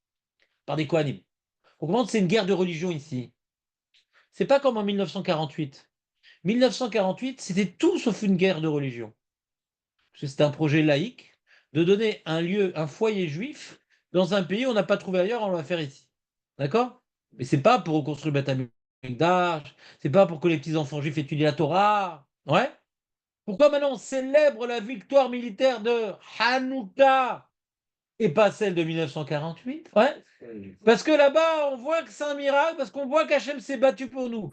par des Kohanim. On comprend que c'est une guerre de religion ici. C'est pas comme en 1948. 1948, c'était tout sauf une guerre de religion. Parce que c'était un projet laïque de donner un lieu, un foyer juif dans un pays où on n'a pas trouvé ailleurs, on va faire ici. D'accord? Mais c'est pas pour reconstruire le Beth Amikdash, c'est pas pour que les petits-enfants juifs étudient la Torah. Ouais? Pourquoi maintenant on célèbre la victoire militaire de Hanouka et pas celle de 1948? Ouais. Parce que là-bas, on voit que c'est un miracle, parce qu'on voit qu'Hachem s'est battu pour nous.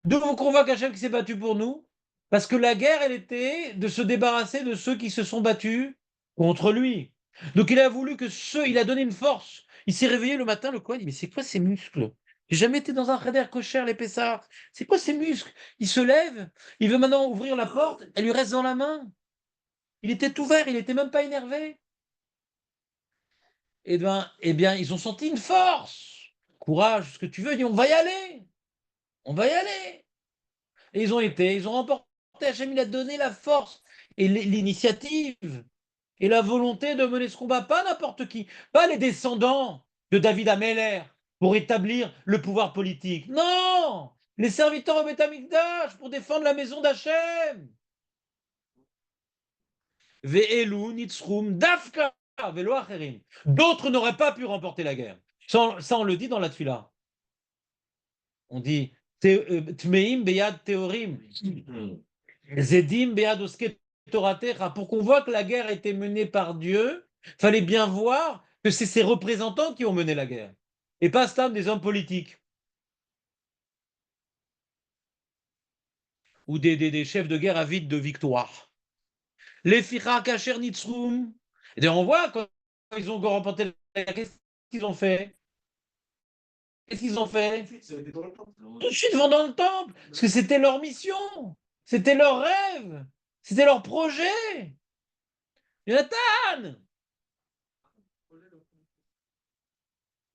Donc on voit qu'Hachem s'est battu pour nous, parce que la guerre, elle était de se débarrasser de ceux qui se sont battus contre lui. Donc il a voulu que il a donné une force. Il s'est réveillé le matin, le coin, il dit, mais c'est quoi ces muscles? J'ai jamais été dans un Kheder Kosher, les Pessards. C'est quoi ces muscles? Il se lève, il veut maintenant ouvrir la porte, elle lui reste dans la main. Il était ouvert, il n'était même pas énervé. Eh bien, ils ont senti une force. Courage, ce que tu veux, dit, on va y aller. On va y aller. Et ils ont remporté. Hachem, il a donné la force et l'initiative et la volonté de mener ce combat. Pas n'importe qui, pas les descendants de David Ameller pour établir le pouvoir politique. Non, les serviteurs au Beth Amikdash pour défendre la maison d'Hachem. Ve'elu nitzrum dafka velo acherim. D'autres n'auraient pas pu remporter la guerre. Ça, on le dit dans la Tfila. On dit Tmeim beyad teorim. Zedim beyad oske toratecha. Pour qu'on voit que la guerre a été menée par Dieu, il fallait bien voir que c'est ses représentants qui ont mené la guerre. Et pas seulement des hommes politiques. Ou des chefs de guerre avides de victoire. Les Ficha Kacher Nitzrum. Et on voit quand ils ont remporté la guerre, qu'est-ce qu'ils ont fait? Qu'est-ce qu'ils ont fait? Tout de suite vont dans le temple. Parce que c'était leur mission. C'était leur rêve. C'était leur projet. Jonathan!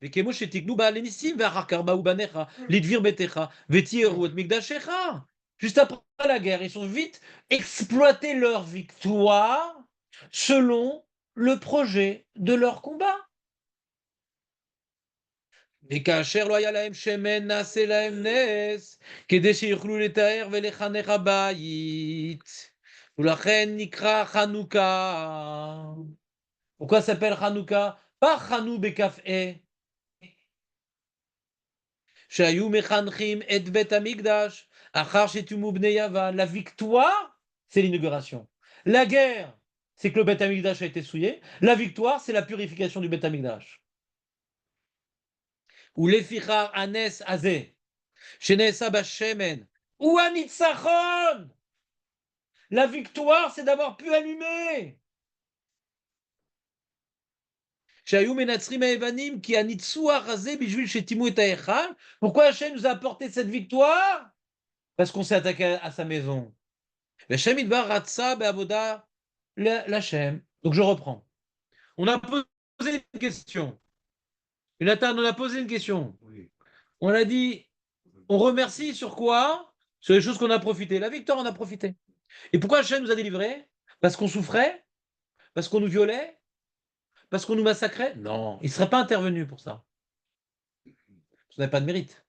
וכמו שתקנו בעלי ניסים ואחר כך באו בניך לדביר ביתך ותיארו את מקדשך. Juste après la guerre, ils ont vite exploité leur victoire selon le projet de leur combat. וכאשר לא היה להם שמן נעשה להם נס, כדי שיוכלו לתאר ולחנך הבית. ולכן נקרא חנוכה. Pourquoi ça s'appelle Hanouka? Pas Hanou Bekafé. שהיו מחנכים את בית המקדש, אחר שתומו בני יוון. La victoire, c'est l'inauguration. La guerre, c'est que le Beth Amikdash a été souillé. La victoire, c'est la purification du Beth Amikdash. ולפיכך הנס הזה, שנעשה בשמן, הוא הניצחון. La victoire, c'est d'avoir pu allumer. שהיו מנצחים היוונים כי הניצוח הזה בשביל שטימו את ההיכל. Pourquoi Hachem nous a apporté cette victoire? Parce qu'on s'est attaqué à sa maison. והשם ידבר רצה בעבודה להשם. Donc je reprends. On a posé une question. Jonathan, on a posé une question. On a dit, on remercie sur quoi? Sur les choses qu'on a profité. La victoire, on a profité. Et pourquoi Hachem nous a délivrés? Parce qu'on souffrait? Parce qu'on nous violait? Parce qu'on nous massacrait? Non, il ne serait pas intervenu pour ça. Ça n'a pas de mérite.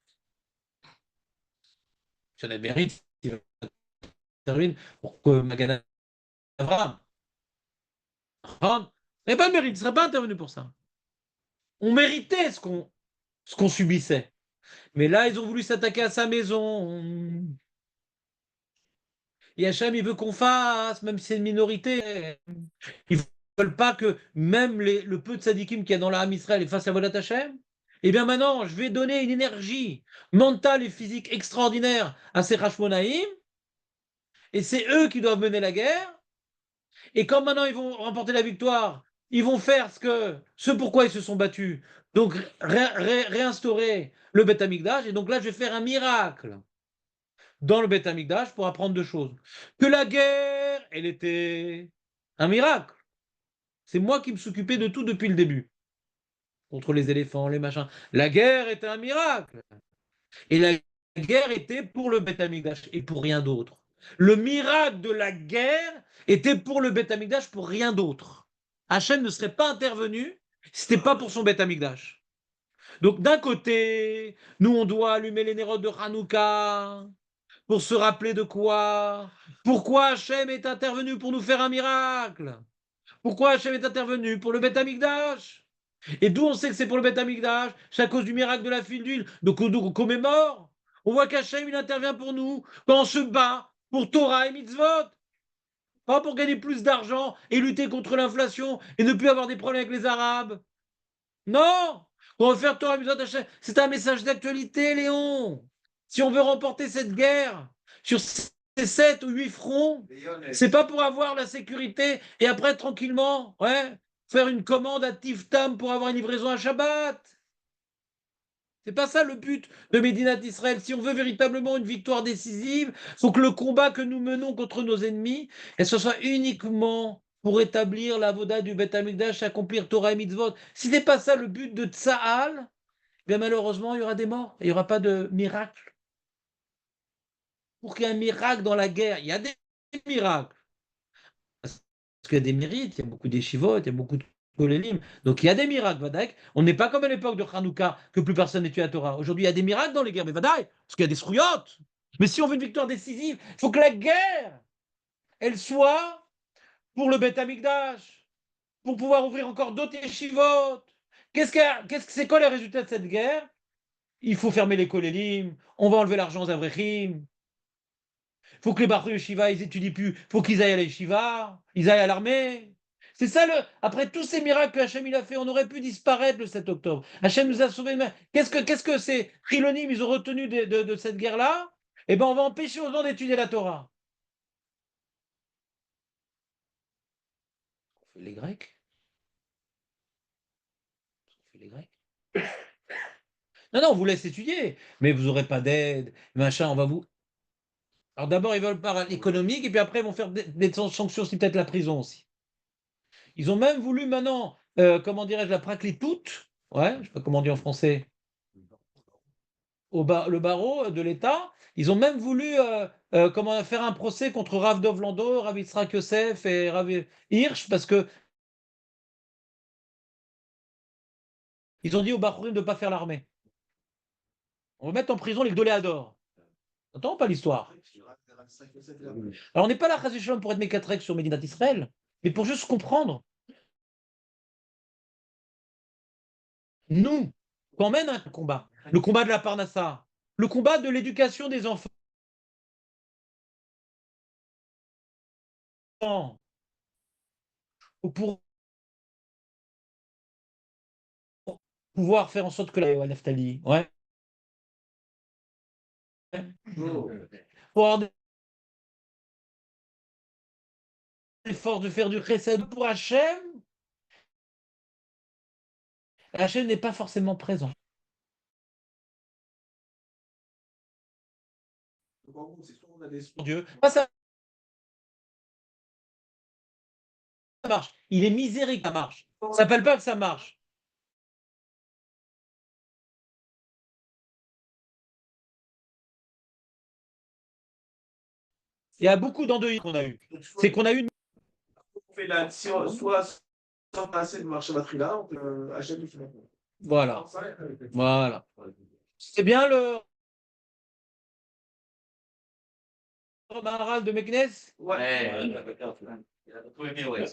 Si on a de mérite, il va intervenir pour que Magana Abraham. Il n'y a pas de mérite, il ne serait pas intervenu pour ça. On méritait ce qu'on subissait. Mais là, ils ont voulu s'attaquer à sa maison. Et Hachem, il veut qu'on fasse, même si c'est une minorité. Ils ne veulent pas que même le peu de sadikim qu'il y a dans l'âme Israël fasse la volat Hachem. Eh bien maintenant, je vais donner une énergie mentale et physique extraordinaire à ces Hashmonaïm. Et c'est eux qui doivent mener la guerre. Et quand maintenant ils vont remporter la victoire, ils vont faire ce pourquoi ils se sont battus. Donc réinstaurer le Beth Amikdash. Et donc là, je vais faire un miracle dans le Beth Amikdash pour apprendre deux choses. Que la guerre, elle était un miracle. C'est moi qui me suis occupé de tout depuis le début. Contre les éléphants, les machins. La guerre était un miracle. Et la guerre était pour le Beth Amikdash et pour rien d'autre. Le miracle de la guerre était pour le Beth Amikdash, pour rien d'autre. Hachem ne serait pas intervenu si ce n'était pas pour son Beth Amikdash. Donc d'un côté, nous on doit allumer les nérodes de Hanouka pour se rappeler de quoi? Pourquoi Hachem est intervenu pour nous faire un miracle? Pourquoi Hachem est intervenu pour le Beth Amikdash? Et d'où on sait que c'est pour le Beth Amikdash? C'est à cause du miracle de la file d'huile. Donc on commémore. On voit qu'Hachem il intervient pour nous quand on se bat pour Torah et mitzvot. Pas pour gagner plus d'argent et lutter contre l'inflation et ne plus avoir des problèmes avec les Arabes. Non! On va faire Torah et mitzvot Hachem. C'est un message d'actualité, Léon. Si on veut remporter cette guerre sur ces 7 ou 8 fronts, c'est pas pour avoir la sécurité et après tranquillement, faire une commande à Tiftam pour avoir une livraison à Shabbat. C'est pas ça le but de Médinat Israël. Si on veut véritablement une victoire décisive, il faut que le combat que nous menons contre nos ennemis, ce soit uniquement pour établir la voda du Beth Amikdash, accomplir Torah et Mitzvot. Si ce n'est pas ça le but de Tsahal, bien malheureusement, il y aura des morts et il n'y aura pas de miracle. Pour qu'il y ait un miracle dans la guerre, il y a des miracles. Parce qu'il y a des mérites, il y a beaucoup d'échivot, il y a beaucoup de kolélim. Donc il y a des miracles, Vadaïk. On n'est pas comme à l'époque de Hanouka, que plus personne n'est tué à Torah. Aujourd'hui, il y a des miracles dans les guerres, mais Vadaïk, parce qu'il y a des srouillottes. Mais si on veut une victoire décisive, il faut que la guerre, elle soit pour le Beth Amikdash. pour pouvoir ouvrir encore d'autres yeshivot. C'est quoi le résultat de cette guerre? Il faut fermer les kolélim, on va enlever l'argent aux avrechim. Il faut que les Bachur Yeshiva, ils étudient plus. Il faut qu'ils aillent à la Yeshiva, ils aillent à l'armée. C'est ça, après tous ces miracles que Hachem il a fait, on aurait pu disparaître le 7 octobre. Hachem nous a sauvés. Qu'est-ce que ces Chilonim, ils ont retenu de cette guerre-là? Eh bien, on va empêcher aux gens d'étudier la Torah. Les Grecs. Les Grecs. Non, on vous laisse étudier, mais vous n'aurez pas d'aide, machin, on va vous. Alors d'abord, ils veulent par l'économique, et puis après, ils vont faire des sanctions, c'est peut-être la prison aussi. Ils ont même voulu maintenant, comment dirais-je, la praklitoute, ouais, je ne sais pas comment on dit en français, le barreau de l'État, ils ont même voulu comment, faire un procès contre Rav Dov Lando, Rav Yitzhak Yosef et Rav Hirsch, parce que ils ont dit aux Bachurim de ne pas faire l'armée. On va mettre en prison les Gdoléadors. T'entends pas l'histoire? Alors on n'est pas là, Chas Shalom, pour être mécatrec sur Médinat Israël, mais pour juste comprendre. Nous, quand on mène un combat, le combat de la Parnassa, le combat de l'éducation des enfants, pour pouvoir faire en sorte que la Naftali, ouais, pour avoir des forces de faire du chesed pour Hachem, Hachem n'est pas forcément présent. Dieu, ça marche. Il est misérique, ça marche. Ça s'appelle pas que ça marche. Il y a beaucoup d'endeuillés qu'on a eu. C'est qu'on a eu. On fait la, si on, soit sans passer le marché matrila, on peut acheter du financement. Voilà. Voilà. C'est bien le Maharal de Meknes? Ouais, il a trouvé mieux, ouais.